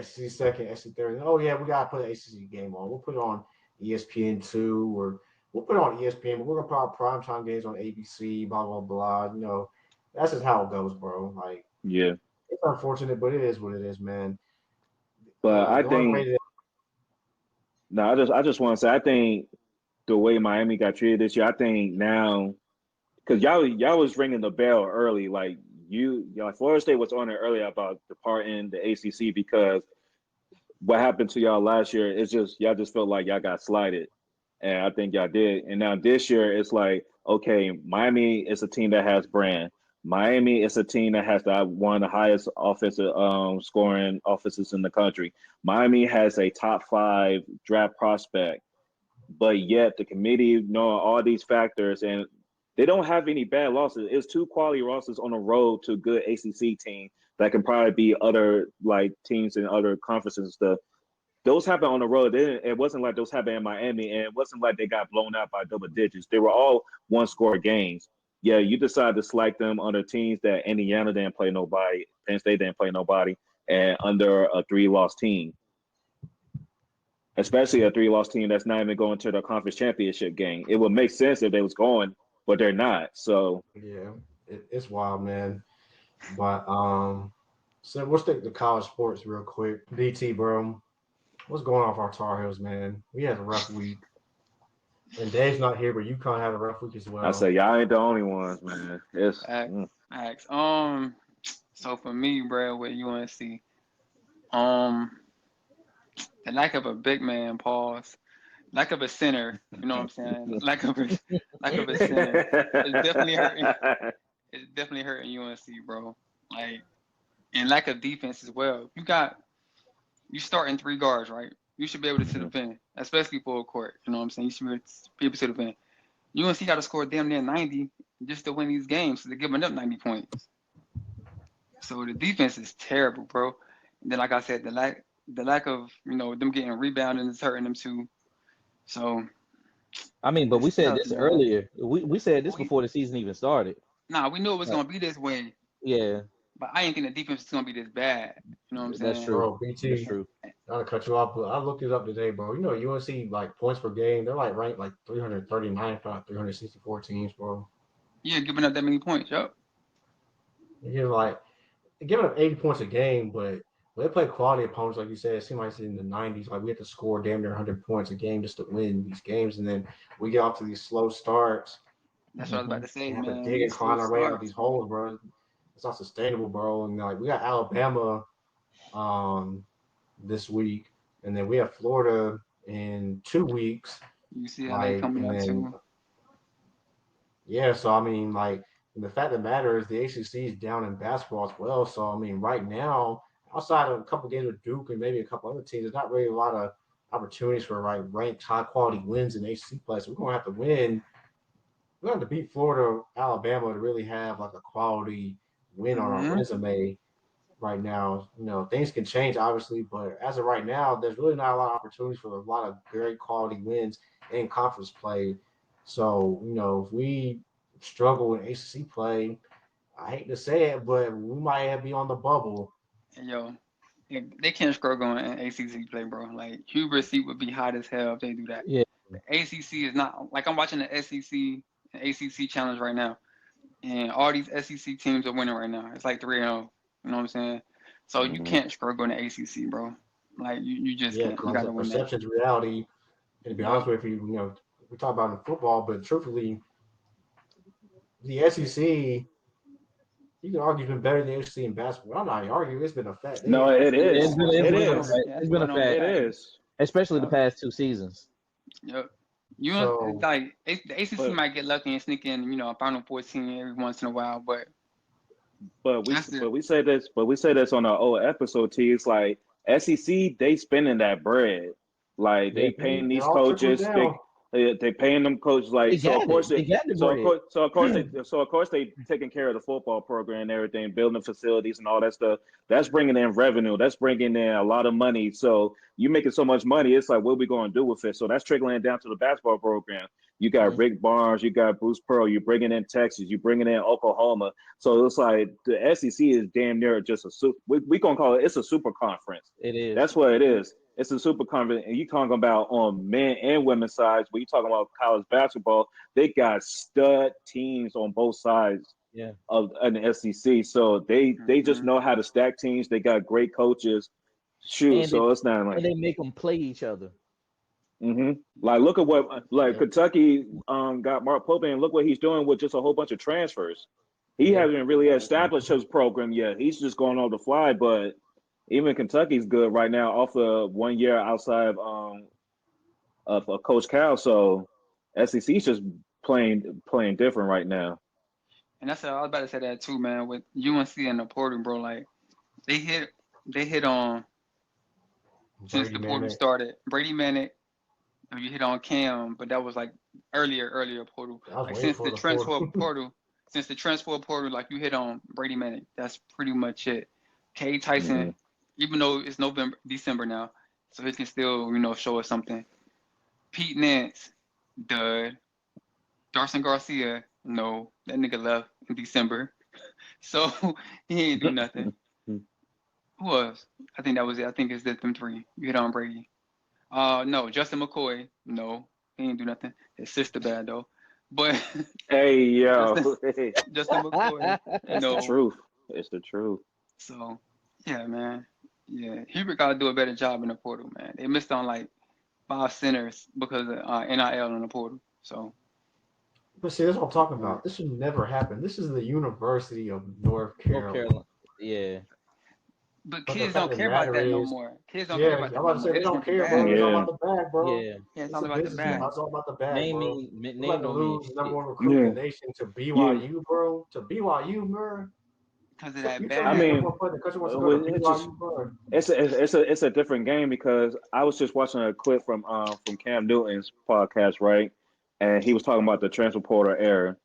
Speaker 4: SEC second, SEC third. Oh yeah, we got to put an ACC game on. We'll put it on ESPN2 or we'll put it on ESPN, but we're going to put our primetime games on ABC. Blah blah blah. That's just how it goes, bro. Like
Speaker 1: Yeah.
Speaker 4: it's unfortunate, but it is what it is, man.
Speaker 1: But I
Speaker 4: The only way
Speaker 1: think
Speaker 4: that
Speaker 1: no, I just want to say I think the way Miami got treated this year, I think now because y'all was ringing the bell early, like y'all Florida State was on it earlier about departing the ACC because what happened to y'all last year, it's just y'all just felt like y'all got slighted. And I think y'all did. And now this year it's like, okay, Miami is a team that has brand. Miami is a team that has one of the highest offensive scoring offenses in the country. Miami has a top 5 draft prospect, but yet the committee knowing all these factors, and they don't have any bad losses. It's 2 quality losses on the road to good ACC team that can probably be other like teams in other conferences and stuff. Those happened on the road. It wasn't like those happened in Miami, and it wasn't like they got blown out by double digits. They were all 1-score games. Yeah, you decided to select them under teams that Indiana didn't play nobody, Penn State didn't play nobody, and under a 3-loss team, especially a 3-loss team that's not even going to the conference championship game. It would make sense if they was going, but they're not. So
Speaker 4: Yeah, it's wild, man. But so we'll stick to college sports real quick. BT, bro, what's going on with our Tar Heels, man? We had a rough week, and Dave's not here, but UConn had a rough week as
Speaker 1: I
Speaker 4: well.
Speaker 1: say y'all ain't the only ones, man. It's
Speaker 3: Facts. So for me, bro, with UNC, the lack of a big man, pause. Lack of a center, you know what I'm saying? Lack of a center. It's definitely hurting. It's definitely hurting UNC, bro. Like, and lack of defense as well. You starting 3 guards, right? You should be able to sit defend, especially full court. You know what I'm saying? You should be able to sit defend. UNC got to score damn near 90 just to win these games. So they're giving up 90 points. So the defense is terrible, bro. And then, like I said, the lack of them getting rebounding is hurting them too. So
Speaker 2: I mean, but we
Speaker 3: it's
Speaker 2: said
Speaker 3: tough,
Speaker 2: this
Speaker 3: man.
Speaker 2: earlier. We said this before the season even started.
Speaker 3: Nah, we knew it was gonna be this way,
Speaker 2: Yeah,
Speaker 3: but I didn't think the defense was gonna be this bad. You know what I'm
Speaker 2: that's
Speaker 3: saying?
Speaker 2: true.
Speaker 4: Bro,
Speaker 2: That's
Speaker 4: BT,
Speaker 2: true.
Speaker 4: not to cut you off, but I looked it up today, bro. You know, UNC like points per game, they're like ranked like 339 out 364 teams, bro.
Speaker 3: Yeah, giving up that many points, yup.
Speaker 4: You're like they're giving up 80 points a game, but when they play quality opponents, like you said, it seems like it's in the 90s. Like we have to score damn near 100 points a game just to win these games, and then we get off to these slow starts
Speaker 3: That's what I was about to say,
Speaker 4: and have to
Speaker 3: man.
Speaker 4: dig and
Speaker 3: These slow
Speaker 4: climb our way out of
Speaker 3: starts,
Speaker 4: these
Speaker 3: bro.
Speaker 4: holes, bro. It's not sustainable, bro. And like we got Alabama this week, and then we have Florida in 2 weeks.
Speaker 3: UCLA
Speaker 4: Like,
Speaker 3: coming
Speaker 4: and
Speaker 3: up
Speaker 4: then
Speaker 3: too.
Speaker 4: yeah, so I mean, like the fact of the matter is the ACC is down in basketball as well. So I mean, right now, outside of a couple games with Duke and maybe a couple other teams, there's not really a lot of opportunities for like ranked high quality wins in ACC play. So we're gonna have to win. We're gonna have to beat Florida, Alabama to really have like a quality win on our
Speaker 3: Mm-hmm.
Speaker 4: resume right now. You know, things can change obviously, but as of right now, there's really not a lot of opportunities for a lot of very quality wins in conference play. So, you know, if we struggle in ACC play, I hate to say it, but we might be on the bubble.
Speaker 3: And yo, they can't struggle in ACC play, bro. Like Hubert seat would be hot as hell if they do that.
Speaker 2: Yeah,
Speaker 3: The ACC is not like I'm watching the SEC and ACC challenge right now, and all these SEC teams are winning right now. It's like 3-0. You know what I'm saying? So you can't struggle in the ACC, bro. Like you just
Speaker 4: Yeah,
Speaker 3: can't. You
Speaker 4: because
Speaker 3: got
Speaker 4: the
Speaker 3: to win that.
Speaker 4: perception's reality. And to be honest
Speaker 3: Yup.
Speaker 4: with you, you know, we talk about it in football, but truthfully, the SEC, you can argue, has been better than the SEC in basketball. I'm not arguing; it's been a fact.
Speaker 1: no,
Speaker 4: They
Speaker 1: it
Speaker 4: actually
Speaker 2: it's
Speaker 1: is.
Speaker 2: been
Speaker 3: That's a
Speaker 2: it's
Speaker 1: It
Speaker 2: been a
Speaker 3: well known.
Speaker 1: is.
Speaker 2: fact.
Speaker 3: Yeah, that's
Speaker 2: It's
Speaker 3: a
Speaker 2: been
Speaker 3: well
Speaker 2: a
Speaker 3: known
Speaker 2: fact,
Speaker 1: It
Speaker 3: fact.
Speaker 1: is.
Speaker 2: especially the
Speaker 3: Yup.
Speaker 2: past 2 seasons.
Speaker 3: Yep. You
Speaker 4: so
Speaker 3: like the ACC
Speaker 1: But
Speaker 3: might get lucky and sneak in, a Final 14 every once in a while, but
Speaker 1: but we
Speaker 3: that's it.
Speaker 1: but we say this on our old episode. T. It's like SEC. They spending that bread. Like
Speaker 4: yeah,
Speaker 1: they paying
Speaker 4: it
Speaker 1: these
Speaker 4: all trickles
Speaker 1: coaches.
Speaker 4: down.
Speaker 1: They paying them coaches.
Speaker 2: They
Speaker 1: Like so. Of
Speaker 2: got
Speaker 1: course
Speaker 2: it.
Speaker 1: they.
Speaker 2: They got the bread.
Speaker 1: They taking care of the football program and everything, building facilities and all that stuff. That's bringing in revenue. That's bringing in a lot of money. So you making so much money, it's like what we going to do with it? So that's trickling down to the basketball program. You got
Speaker 2: Mhm.
Speaker 1: Rick Barnes, you got Bruce Pearl, you're bringing in Texas, you're bringing in Oklahoma. So it's like the SEC is damn near just we gonna call it. It's a super conference.
Speaker 2: It is.
Speaker 1: That's what it is. It's a super conference, and you talking about on men and women's sides. When you talking about college basketball, they got stud teams on both sides
Speaker 2: Yeah,
Speaker 1: of an SEC. So they just
Speaker 3: Hmm.
Speaker 1: know how to stack teams. They got great coaches. Shoot,
Speaker 2: and
Speaker 1: so it's not like.
Speaker 2: they make them play each other.
Speaker 1: Like look at what like
Speaker 4: Yeah,
Speaker 1: Kentucky got Mark Pope and look what he's doing with just a whole bunch of transfers. He
Speaker 2: Yeah,
Speaker 1: hasn't really established his program yet. He's just going on the fly, but even Kentucky's good right now off of 1 year outside of Coach Cal. So SEC's just playing different right now.
Speaker 3: And that's what I was about to say that too, man. With UNC and the portal, bro, like they hit on since
Speaker 4: Brady
Speaker 3: the portal
Speaker 4: Manic.
Speaker 3: started. Brady Manic, you hit on Cam, but that was like earlier portal.
Speaker 4: I was
Speaker 3: Like
Speaker 4: waiting for the portal.
Speaker 3: since the transfer portal, like you hit on Brady Manic. That's pretty much it. K
Speaker 1: Mm-hmm.
Speaker 3: Tyson, even though it's December now, so he can still, show us something. Pete Nance, dud. Darson Garcia, no, that nigga left in December, so he ain't do nothing. Who else? I think that was it. I think it's them three. You hit on Brady. No, Justin McCoy, no, he ain't do nothing. His sister bad though, but
Speaker 1: Hey, yo.
Speaker 3: Justin Justin McCoy,
Speaker 1: That's the
Speaker 3: no.
Speaker 1: truth. It's the truth.
Speaker 3: So yeah, man, yeah, Hubert got to do a better job in the portal, man. They missed on like 5 centers because of NIL in the portal. So.
Speaker 4: But see, that's what I'm talking about. This should never happen. This is the University of North Carolina.
Speaker 2: Yeah.
Speaker 3: But
Speaker 4: But the
Speaker 3: kids
Speaker 4: fact
Speaker 3: don't
Speaker 4: of the
Speaker 3: care about
Speaker 4: matter
Speaker 3: that no
Speaker 4: is,
Speaker 3: more. Kids don't care
Speaker 4: yeah,
Speaker 3: about
Speaker 4: I'm
Speaker 3: that
Speaker 4: about
Speaker 3: no
Speaker 4: to
Speaker 3: more.
Speaker 4: say
Speaker 3: They
Speaker 4: they
Speaker 3: just
Speaker 4: don't
Speaker 3: want the
Speaker 4: care, bro.
Speaker 3: bag.
Speaker 4: It's all
Speaker 1: Yeah.
Speaker 4: about the bag, bro.
Speaker 2: Yeah.
Speaker 3: Yeah, it's
Speaker 4: It's
Speaker 3: all
Speaker 4: a
Speaker 3: about the
Speaker 4: business now.
Speaker 3: bag.
Speaker 4: It's all about the bag,
Speaker 2: Name
Speaker 4: bro.
Speaker 2: me
Speaker 4: We're about
Speaker 2: name
Speaker 4: to
Speaker 2: don't mean
Speaker 4: lose number
Speaker 2: shit.
Speaker 4: one recruit in the
Speaker 1: Yeah.
Speaker 4: nation to
Speaker 1: Yeah.
Speaker 4: BYU, bro. To BYU, bro.
Speaker 3: Because of that
Speaker 4: You tell me
Speaker 1: I
Speaker 4: the
Speaker 3: bag.
Speaker 4: number
Speaker 1: mean,
Speaker 4: one player in the country wants to go to
Speaker 1: it's just
Speaker 4: BYU, bro.
Speaker 1: it's a different game because I was just watching a clip from Cam Newton's podcast, right? And he was talking about the transfer portal era.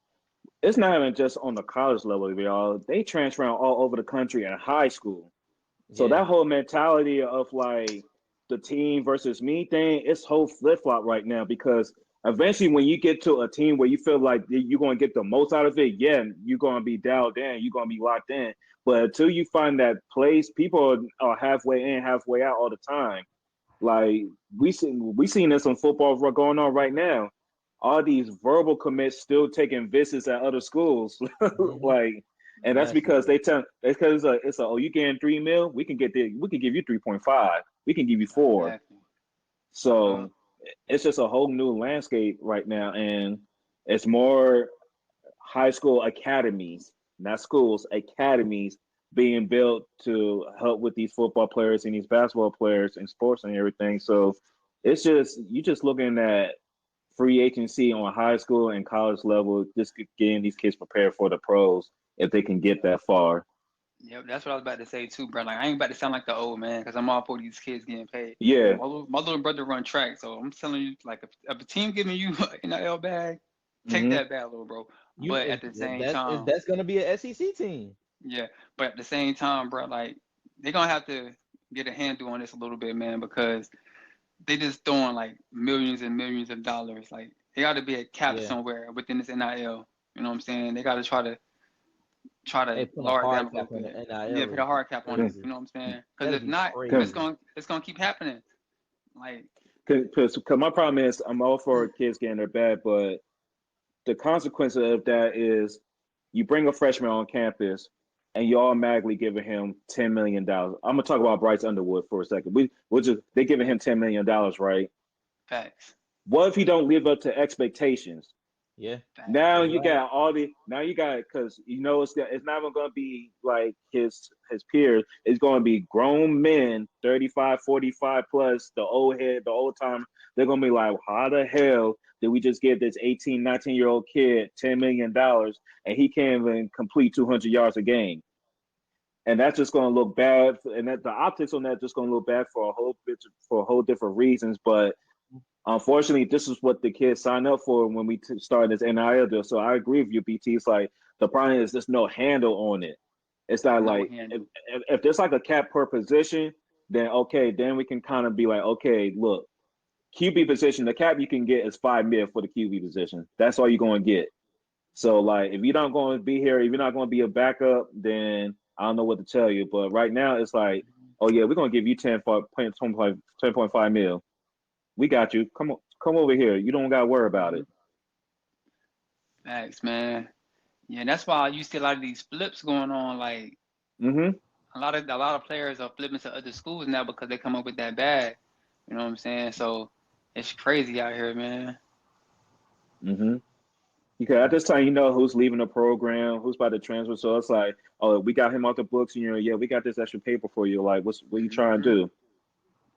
Speaker 1: It's not even just on the college level, y'all. They transfer around all over the country in high school. So
Speaker 2: Yeah.
Speaker 1: that whole mentality of like the team versus me thing, it's whole flip flop right now because eventually when you get to a team where you feel like you're going to get the most out of it, yeah, you're going to be dialed in, you're going to be locked in. But until you find that place, people are halfway in, halfway out all the time. Like we seen this on football going on right now. All these verbal commits still taking visits at other schools,
Speaker 2: Hmm.
Speaker 1: like, and that's
Speaker 2: That's
Speaker 1: because it's because it's a oh you getting 3 mil, we can give you 3.5, we can give you 4.
Speaker 3: Exactly.
Speaker 1: So it's just a whole new landscape right now, and it's more high school academies, not schools, academies being built to help with these football players and these basketball players and sports and everything. So it's just you just looking at free agency on high school and college level, just getting these kids prepared for the pros if they can get that far.
Speaker 3: Yep, that's what I was about to say too, bro. Like I ain't about to sound like the old man because I'm all for these kids getting paid.
Speaker 1: Yeah.
Speaker 3: My little brother run track, so I'm telling you, like if a team giving you an NIL bag, take
Speaker 1: Hmm.
Speaker 3: that bag, little bro. But at the same time,
Speaker 2: that's gonna be an SEC team.
Speaker 3: yeah. But at the same time, bro, like they're gonna have to get a handle on this a little bit, man, because they just throwing like millions and millions of dollars. Like they got to be a cap
Speaker 2: Yeah.
Speaker 3: somewhere within this NIL. You know what I'm saying? They got to try
Speaker 2: They
Speaker 3: to
Speaker 2: put a
Speaker 3: lower it down
Speaker 2: hard
Speaker 3: a little
Speaker 2: cap on the
Speaker 3: bit. Yeah,
Speaker 2: NIL
Speaker 3: put a
Speaker 2: is
Speaker 3: hard cap on it.
Speaker 2: crazy.
Speaker 3: You know what I'm saying? Because
Speaker 2: That'd
Speaker 3: if
Speaker 2: be
Speaker 3: not,
Speaker 2: crazy.
Speaker 3: it's gonna keep happening. Like
Speaker 1: Because my problem is I'm all for kids getting their bag, but the consequence of that is you bring a freshman on campus and you automatically giving him $10 million. I'm gonna talk about Bryce Underwood for a second. They're giving him $10 million, right?
Speaker 3: facts,
Speaker 1: What if he don't live up to expectations?
Speaker 2: Yeah.
Speaker 3: facts.
Speaker 1: Now
Speaker 2: You're
Speaker 1: you
Speaker 2: right.
Speaker 1: got because it's not even gonna be like his peers. It's gonna be grown men, 35, 45 plus, the old head, the old time. They're gonna be like, how the hell did we just give this 18, 19-year-old kid $10 million and he can't even complete 200 yards a game? And that's just going to look bad, and the optics on that just going to look bad for a whole different reasons. But unfortunately, this is what the kids signed up for when we started this NIL deal. So I agree with you, BT. It's like the problem is there's no handle on it. It's not
Speaker 3: No
Speaker 1: like
Speaker 3: handle.
Speaker 1: if there's like a cap per position, then okay, then we can kind of be like, okay, look, QB position, the cap you can get is 5 mil for the QB position. That's all you're going to get. So like, if you're not going to be here, if you're not going to be a backup, then I don't know what to tell you. But right now, it's like, oh yeah, we're going to give you 10.5 mil. We got you. Come over here. You don't got to worry about
Speaker 3: Mm-hmm.
Speaker 1: it.
Speaker 3: Facts, man. Yeah, that's why you see a lot of these flips going on. Like
Speaker 1: Mm-hmm.
Speaker 3: a lot of players are flipping to other schools now because they come up with that bag. You know what I'm saying? So it's crazy out here, man.
Speaker 1: Mm-hmm. Because at this time, you know who's leaving the program, who's about to transfer. So it's like, oh, we got him off the books, and yeah, we got this extra paper for you. Like, what you trying to
Speaker 3: Mm-hmm.
Speaker 1: do?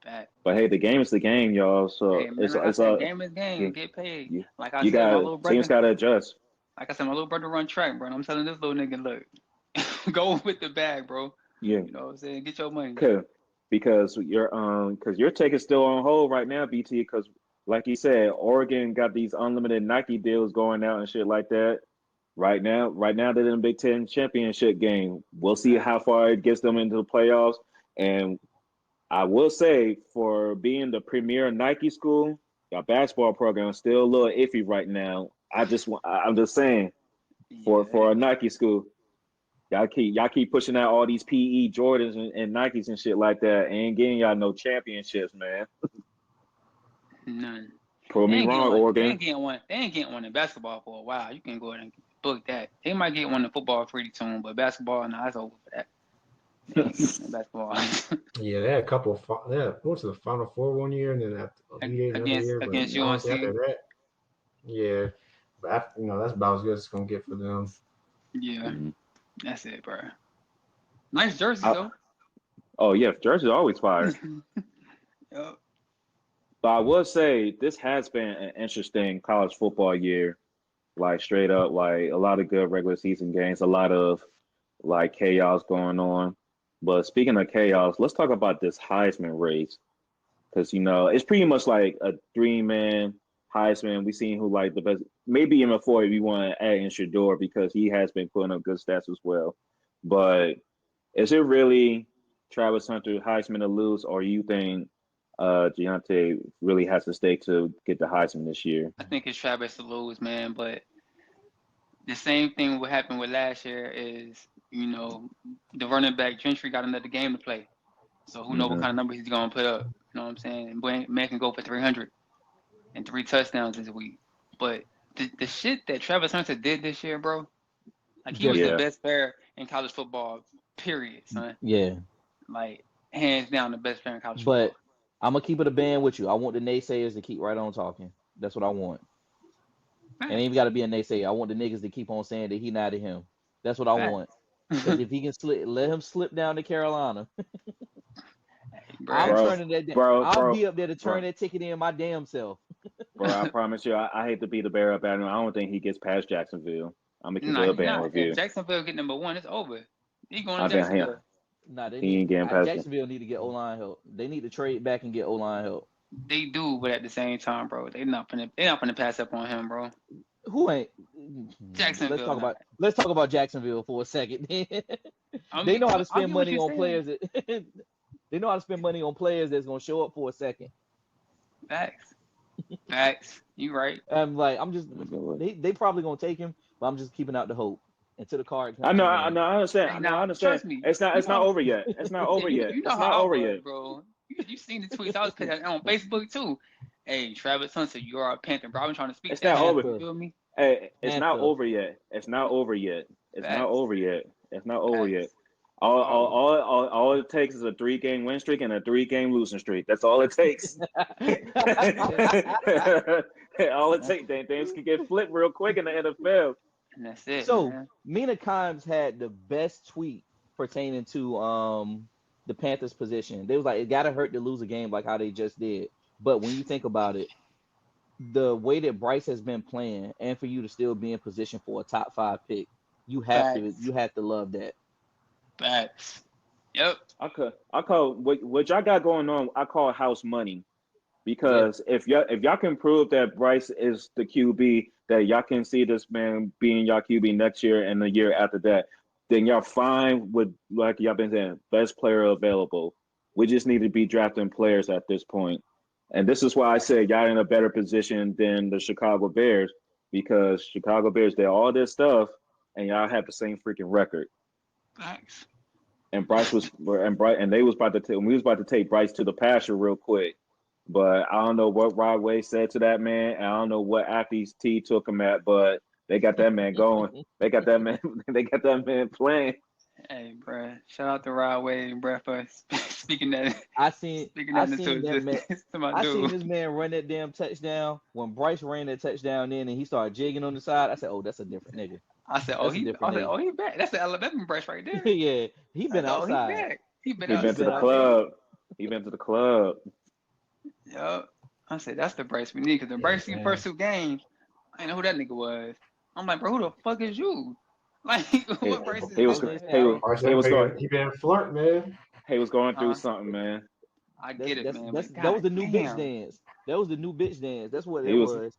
Speaker 3: Facts.
Speaker 1: But hey, the game is the game, y'all. So
Speaker 3: Hey man,
Speaker 1: it's
Speaker 3: like I
Speaker 1: it's
Speaker 3: said, game is game.
Speaker 1: you,
Speaker 3: Get paid.
Speaker 1: you,
Speaker 3: Like I
Speaker 1: you
Speaker 3: said, my
Speaker 1: got
Speaker 3: little
Speaker 1: teams
Speaker 3: brother.
Speaker 1: got to adjust.
Speaker 3: Like I said, my little brother run track, bro. And I'm telling this little nigga, look, go with the bag, bro.
Speaker 1: Yeah,
Speaker 3: You know what I'm saying? Get your money.
Speaker 1: because your take is still on hold right now, BT. Because like you said, Oregon got these unlimited Nike deals going out and shit like that. Right now they're in the Big Ten championship game. We'll see how far it gets them into the playoffs. And I will say, for being the premier Nike school, your basketball program is still a little iffy right now. I'm just saying,
Speaker 3: Yeah,
Speaker 1: for a Nike school, y'all keep pushing out all these PE Jordans and Nikes and shit like that, ain't getting y'all no championships, man.
Speaker 3: none.
Speaker 1: Prove
Speaker 3: They
Speaker 1: me
Speaker 3: ain't getting
Speaker 1: wrong,
Speaker 3: one. They
Speaker 1: Oregon.
Speaker 3: ain't getting one. They ain't getting one in basketball for a while. You can go ahead and book that. They might get one in football pretty soon, but basketball, nah, it's over for that. They ain't getting one in basketball.
Speaker 4: Yeah, they had a couple. They went to the Final Four one year, and then at Elite Eight another year. But
Speaker 3: against
Speaker 4: honestly, after
Speaker 3: UNC.
Speaker 4: that, yeah, but after, that's about as good as it's gonna get for them.
Speaker 3: Yeah,
Speaker 1: Mhm.
Speaker 3: that's it, bro. Nice jersey
Speaker 1: I,
Speaker 3: though.
Speaker 1: oh yeah, Jersey's always fire.
Speaker 3: Yup.
Speaker 1: But I will say this has been an interesting college football year. Like straight up, like a lot of good regular season games, a lot of like chaos going on. But speaking of chaos, let's talk about this Heisman race because it's pretty much like a three-man Heisman. We seen who like the best, maybe even before if you want to add in Shador because he has been putting up good stats as well. But is it really Travis Hunter Heisman to lose, or you think Jeanty really has to stay to get the Heisman this year?
Speaker 3: I think it's Travis to lose, man. But the same thing what happened with last year is, the running back Gentry got another game to play. So who knows what
Speaker 1: Hmm.
Speaker 3: kind of numbers he's gonna put up. You know what I'm saying? And man can go for 300 and 3 touchdowns this week. But the shit that Travis Hunter did this year, bro, like he was the
Speaker 1: Yeah.
Speaker 2: Different.
Speaker 3: best player in college football, period, son.
Speaker 2: Yeah.
Speaker 3: Like hands down the best player in college
Speaker 2: But
Speaker 3: football.
Speaker 2: I'm gonna keep it a band with you. I want the naysayers to keep right on talking. That's what I want. And it ain't
Speaker 3: Facts.
Speaker 2: got to be a naysayer. I want the niggas to keep on saying that he not at him. That's what I
Speaker 3: Facts.
Speaker 2: want. Because if he can let him slip down to Carolina,
Speaker 3: Hey,
Speaker 2: I'm
Speaker 3: bruh.
Speaker 1: Bro,
Speaker 2: turning that.
Speaker 1: bro,
Speaker 2: I'll
Speaker 1: bro,
Speaker 2: be up there to turn
Speaker 1: bro,
Speaker 2: that ticket in my damn self.
Speaker 1: bro, I promise you, I hate to be the bearer of bad news. I don't think he gets past Jacksonville. I'm gonna keep it a band with
Speaker 3: If
Speaker 1: you.
Speaker 3: Jacksonville get number one, it's over. He going
Speaker 1: I
Speaker 3: to
Speaker 1: think
Speaker 3: Jacksonville.
Speaker 2: Nah, they
Speaker 1: he
Speaker 2: need
Speaker 1: ain't getting past him.
Speaker 2: Jacksonville need to get O line help. They need to trade back and get O line help.
Speaker 3: They do, but at the same time, bro, they not gonna pass up on him, bro.
Speaker 2: Who ain't?
Speaker 3: Jacksonville not.
Speaker 2: Let's talk about Jacksonville for a second. They know how to
Speaker 3: I
Speaker 2: spend
Speaker 3: get what
Speaker 2: money
Speaker 3: you're
Speaker 2: on
Speaker 3: saying.
Speaker 2: players. They know how to spend money on players that's gonna show up for a second.
Speaker 3: Facts. Facts. You right.
Speaker 2: I'm just they probably gonna take him, but I'm just keeping out the hope until the card
Speaker 1: I
Speaker 2: comes
Speaker 1: know,
Speaker 2: in.
Speaker 1: I understand.
Speaker 3: Hey,
Speaker 1: I know, I
Speaker 3: now
Speaker 1: understand.
Speaker 3: trust me.
Speaker 1: It's not over yet. It's not over yet.
Speaker 3: You know
Speaker 1: It's
Speaker 3: how
Speaker 1: not
Speaker 3: I
Speaker 1: over
Speaker 3: was,
Speaker 1: yet.
Speaker 3: bro. You seen the tweets I was putting on Facebook too. Hey, Travis Hunter, you are a Panther, bro. I've been trying to speak
Speaker 1: It's
Speaker 3: that
Speaker 1: not
Speaker 3: shit.
Speaker 1: over.
Speaker 3: You
Speaker 2: Panther,
Speaker 3: feel me?
Speaker 1: Hey, it's not
Speaker 2: Panther.
Speaker 1: over yet. It's not over yet. It's not
Speaker 3: Facts.
Speaker 1: over yet. It's not over yet.
Speaker 3: Facts. Always.
Speaker 1: All it takes is a 3-game win streak and a 3-game losing streak. That's all it takes.
Speaker 3: That's it.
Speaker 1: All it
Speaker 3: That's,
Speaker 1: takes. Things can get flipped real quick in the NFL.
Speaker 3: that's it,
Speaker 2: So
Speaker 3: man.
Speaker 2: Mina Kimes had the best tweet pertaining to the Panthers position. They was like, it gotta hurt to lose a game like how they just did. But when you think about it, the way that Bryce has been playing, and for you to still be in position for a top 5 pick,
Speaker 3: Facts.
Speaker 2: you have to love that.
Speaker 3: Facts. Yep.
Speaker 1: I call what y'all got going on. I call house money.
Speaker 2: Yeah.
Speaker 1: Because if y'all can prove that Bryce is the QB, that y'all can see this man being y'all QB next year and the year after that, then y'all fine with, like y'all been saying, best player available. We just need to be drafting players at this point. And this is why I say y'all in a better position than the Chicago Bears, because Chicago Bears did all this stuff and y'all have the same freaking record.
Speaker 3: Facts.
Speaker 1: And they was about to we was about to take Bryce to the pasture real quick. But I don't know what Rod Wave said to that man. And I don't know what athletes T took him at, but they got that man going. They got that man. They got that man playing.
Speaker 3: Hey, bruh. Shout out to Rod Wave, bruh, for speaking that speaking
Speaker 2: I
Speaker 3: that into
Speaker 2: seen that man.
Speaker 3: existence to my
Speaker 2: I seen
Speaker 3: dude.
Speaker 2: this man run that damn touchdown. When Bryce ran that touchdown in and he started jigging on the side, I said, "Oh, that's a different nigga.
Speaker 3: Oh,
Speaker 2: That's a different nigga."
Speaker 3: he back. That's the Alabama brush right there.
Speaker 2: Yeah, he
Speaker 3: I
Speaker 2: been
Speaker 3: said, oh, he
Speaker 2: outside.
Speaker 3: back. He been
Speaker 1: He
Speaker 2: He
Speaker 1: been to
Speaker 2: been
Speaker 1: the
Speaker 3: outside.
Speaker 2: outside.
Speaker 1: club. He been to the club.
Speaker 3: Yup. I said, that's the Bryce we need. Because the
Speaker 2: Yeah,
Speaker 3: Bryce in the
Speaker 2: man.
Speaker 3: first 2 games, I didn't know who that nigga was. I'm like, bro, who the fuck is you? Like,
Speaker 1: He,
Speaker 3: what race is
Speaker 1: he
Speaker 3: this,
Speaker 1: was
Speaker 2: That's what they
Speaker 3: bro?
Speaker 2: say, bro.
Speaker 1: he was going
Speaker 4: He been flirt, man.
Speaker 1: he was going through
Speaker 3: Huh?
Speaker 1: something, man.
Speaker 3: I get it, man, but
Speaker 2: That was
Speaker 3: god
Speaker 2: the new bitch
Speaker 3: damn.
Speaker 2: dance. That was the new bitch dance. That's what it
Speaker 1: He was
Speaker 2: was.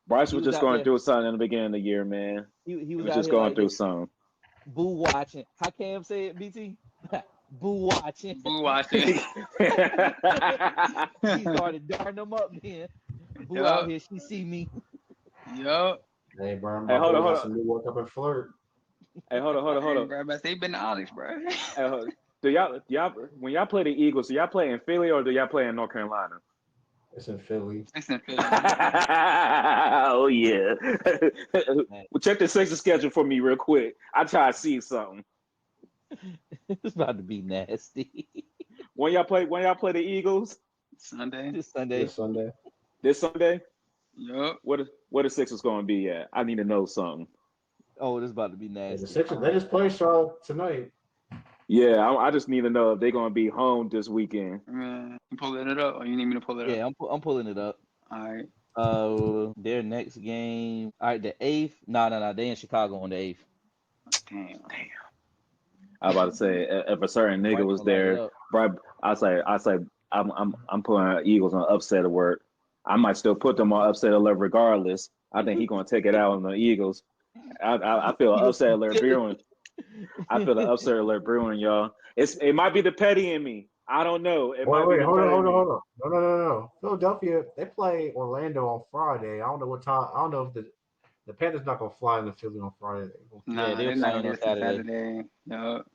Speaker 1: Bryce
Speaker 2: He
Speaker 1: was
Speaker 2: was
Speaker 1: just
Speaker 2: out
Speaker 1: going
Speaker 2: there.
Speaker 1: through something in the beginning of the year, man.
Speaker 2: He
Speaker 1: He
Speaker 2: was
Speaker 1: was
Speaker 2: out
Speaker 1: just
Speaker 2: here
Speaker 1: going
Speaker 2: like
Speaker 1: through
Speaker 2: this,
Speaker 1: something.
Speaker 2: boo watching. How Cam say it, BT? Boo watching.
Speaker 3: Boo watching.
Speaker 2: He started darting them up then. Boo out
Speaker 3: Yup.
Speaker 2: here, she see me.
Speaker 3: Yup.
Speaker 4: Hey, bro,
Speaker 1: Hey,
Speaker 4: my
Speaker 1: hold on,
Speaker 4: boy
Speaker 1: hold
Speaker 4: got
Speaker 1: on.
Speaker 4: some new work up and flirt.
Speaker 1: Hey, hold
Speaker 3: Hey,
Speaker 1: on.
Speaker 3: bro, but they been honest, bro.
Speaker 1: Hey, do y'all when y'all play the Eagles, do y'all play in Philly or do y'all play in North Carolina?
Speaker 4: It's in Philly.
Speaker 3: It's in Philly.
Speaker 1: Oh yeah.
Speaker 2: Man,
Speaker 1: Well, check the Sixers schedule for me real quick. I try to see something.
Speaker 2: it's about to be nasty.
Speaker 1: When y'all play the Eagles
Speaker 3: Sunday.
Speaker 2: This Sunday.
Speaker 4: This Sunday.
Speaker 1: this Sunday,
Speaker 3: Yup.
Speaker 1: what the Sixers going to be at? I need to know something.
Speaker 2: Oh, this is about to be
Speaker 4: Yeah, the
Speaker 2: nasty.
Speaker 4: Sixers, they just played Charlotte tonight.
Speaker 1: Yeah, I just need to know if they're going to be home this weekend.
Speaker 3: Man, you pulling it up or you need me to pull it
Speaker 2: Yeah,
Speaker 3: up?
Speaker 2: I'm pulling it up.
Speaker 3: All right.
Speaker 2: Their next game. All right, the 8th. No. They in Chicago on the 8th.
Speaker 3: Damn.
Speaker 1: I about to say if a certain nigga
Speaker 2: Bryce
Speaker 1: was
Speaker 2: gonna light it
Speaker 1: there,
Speaker 2: up.
Speaker 1: bro, I say I'm putting Eagles on upset alert. I might still put them on upset alert regardless. I think he's going to take it out on the Eagles. I feel an
Speaker 2: He gonna
Speaker 1: upset
Speaker 2: be
Speaker 1: alert
Speaker 2: Philly.
Speaker 1: brewing. I feel the upset alert brewing, y'all. It might be the petty in me. I don't know. It might be
Speaker 4: Wait,
Speaker 1: the
Speaker 4: hold on,
Speaker 1: petty in
Speaker 4: hold on,
Speaker 1: me.
Speaker 4: hold on. No. Philadelphia, they play Orlando on Friday. I don't know what time. I don't know if the Panthers not gonna fly into Philly on Friday.
Speaker 2: Yeah,
Speaker 3: Nah,
Speaker 2: they're
Speaker 3: they're not
Speaker 2: flying
Speaker 3: gonna
Speaker 2: on
Speaker 3: get us to
Speaker 2: Saturday.
Speaker 3: Saturday. Yup.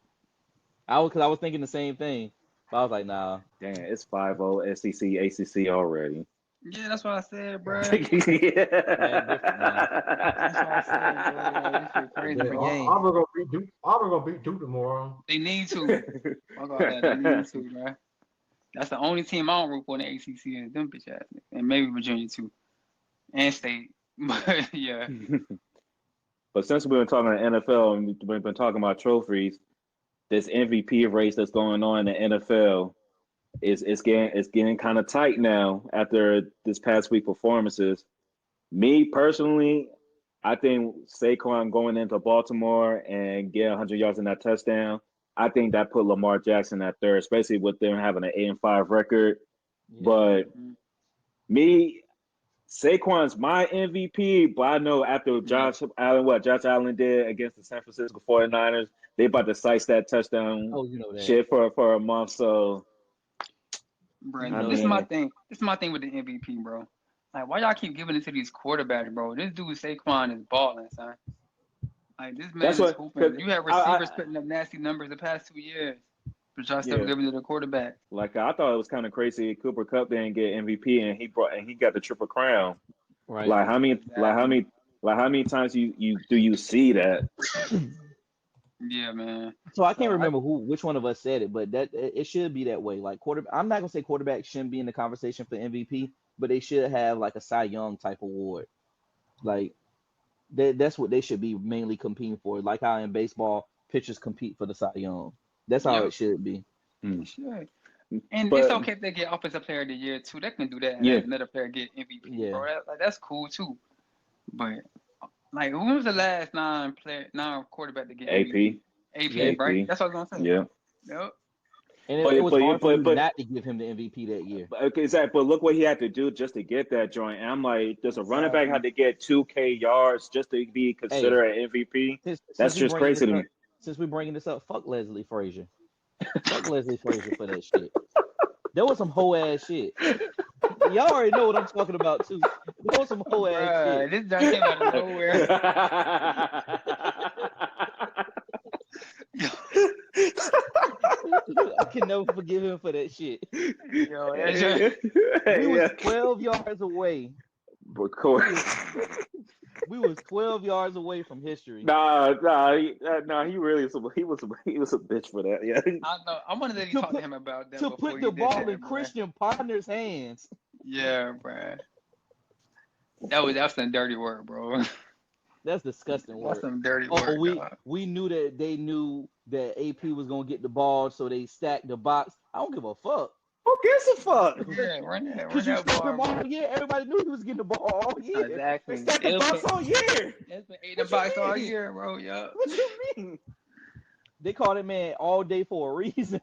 Speaker 2: Cause I was thinking the same thing, but I was like, nah.
Speaker 1: Damn, it's 5-0 SEC ACC already.
Speaker 3: Yeah, that's what I said, bro.
Speaker 2: Flag different, man.
Speaker 3: That's what I said, bro. Like this shit
Speaker 4: And
Speaker 3: crazy.
Speaker 4: then
Speaker 2: Different game.
Speaker 4: Auburn gonna beat Duke. Auburn gonna beat Duke tomorrow.
Speaker 3: They need to. Fuck all that. They need to, bro. That's the only team I don't root for in the ACC is them bitch ass niggas. And maybe Virginia too. And State. But yeah.
Speaker 1: But since we've been talking NFL and we've been talking about trophies, this MVP race that's going on in the NFL is getting kind of tight now after this past week performances. Me personally, I think Saquon going into Baltimore and getting 100 yards in that touchdown, I think that put Lamar Jackson at third, especially with them having an 8-5 record.
Speaker 2: Yeah.
Speaker 1: But me, Saquon's my MVP, but I know after
Speaker 3: Yeah.
Speaker 1: Josh Allen did against the San Francisco 49ers, they about to size that touchdown
Speaker 2: Oh, you know that.
Speaker 1: shit for a month. So
Speaker 3: Bro,
Speaker 2: You
Speaker 1: I
Speaker 2: know
Speaker 3: this is
Speaker 2: that.
Speaker 3: my
Speaker 1: mean,
Speaker 3: thing. This is my thing with the MVP, bro. Like, why y'all keep giving it to these quarterbacks, bro? This dude Saquon is balling, son. Like, this
Speaker 1: that's
Speaker 3: man is
Speaker 1: what because
Speaker 3: hooping. You have receivers
Speaker 1: I
Speaker 3: putting up nasty numbers the past 2 years, but y'all still
Speaker 1: yeah.
Speaker 3: giving it to the quarterback.
Speaker 1: Like I thought it was kind of crazy. Cooper Cup didn't get MVP, and he got the triple crown.
Speaker 2: Right.
Speaker 1: Like
Speaker 3: Exactly.
Speaker 1: how many times you see that?
Speaker 3: Yeah, man.
Speaker 2: So I can't
Speaker 3: So I
Speaker 2: remember which one of us said it, but that it should be that way. Like I'm not gonna say quarterbacks shouldn't be in the conversation for MVP, but they should have like a Cy Young type award. Like that's what they should be mainly competing for. Like how in baseball pitchers compete for the Cy Young. That's how
Speaker 3: yep,
Speaker 2: it should be.
Speaker 1: Hmm.
Speaker 3: sure. And it's
Speaker 1: But
Speaker 3: okay if they get offensive player of the year too. They can do that and
Speaker 1: yeah,
Speaker 3: let another player get MVP,
Speaker 2: Yeah.
Speaker 3: bro. That's cool too. But like, who was the last non quarterback to get MVP?
Speaker 1: AP,
Speaker 3: AP,
Speaker 2: Yep.
Speaker 3: right?
Speaker 1: AP,
Speaker 3: That's what I was gonna say.
Speaker 1: yeah.
Speaker 3: Yep.
Speaker 2: And it
Speaker 1: But
Speaker 2: was hard for me
Speaker 1: but
Speaker 2: not to give him the MVP that year.
Speaker 1: okay, exactly. But look what he had to do just to get that joint. And I'm like, does a running back have
Speaker 3: Exactly.
Speaker 1: to get 2K yards just to be
Speaker 2: Hey,
Speaker 1: considered an MVP?
Speaker 2: since
Speaker 1: That's
Speaker 2: we
Speaker 1: just
Speaker 2: bringing
Speaker 1: crazy
Speaker 2: this
Speaker 1: to
Speaker 2: up,
Speaker 1: me.
Speaker 2: fuck Leslie Frazier. Fuck Leslie Frazier for that shit. That was some whole ass shit. Y'all already know what I'm talking about too. That was some whole ass
Speaker 3: Bruh,
Speaker 2: shit.
Speaker 3: this junk came out of nowhere.
Speaker 2: I can never forgive him for that shit.
Speaker 3: Yo, that junk.
Speaker 2: We was
Speaker 1: Yeah.
Speaker 2: 12 yards away.
Speaker 1: But Corey,
Speaker 2: We was 12 yards away from history.
Speaker 1: he really he was a bitch for that. Yeah.
Speaker 3: I know. I wanted to
Speaker 2: To
Speaker 3: talk to
Speaker 2: put
Speaker 3: him about that
Speaker 2: to
Speaker 3: before
Speaker 2: put
Speaker 3: he
Speaker 2: the
Speaker 3: did
Speaker 2: ball in
Speaker 3: that, bruh.
Speaker 2: Christian Pondner's hands.
Speaker 3: Yeah, bruh. That's some dirty work, bro.
Speaker 2: That's disgusting
Speaker 3: That's
Speaker 2: work.
Speaker 3: some dirty
Speaker 2: Oh,
Speaker 3: work, dog.
Speaker 2: we knew that they knew that AP was gonna get the ball, so they stacked the box. I don't give a fuck.
Speaker 1: Who gives a fuck?
Speaker 3: Yeah, run that
Speaker 2: Because you snap
Speaker 3: ball,
Speaker 2: him all
Speaker 3: bro.
Speaker 2: year. Everybody knew he was getting the ball all year.
Speaker 1: They
Speaker 3: Exactly.
Speaker 1: stacked the box all year.
Speaker 3: It's been 8 in the
Speaker 1: What you
Speaker 3: box all
Speaker 1: mean?
Speaker 3: year, bro. Yup.
Speaker 1: What you mean?
Speaker 2: They called that man all day for a reason.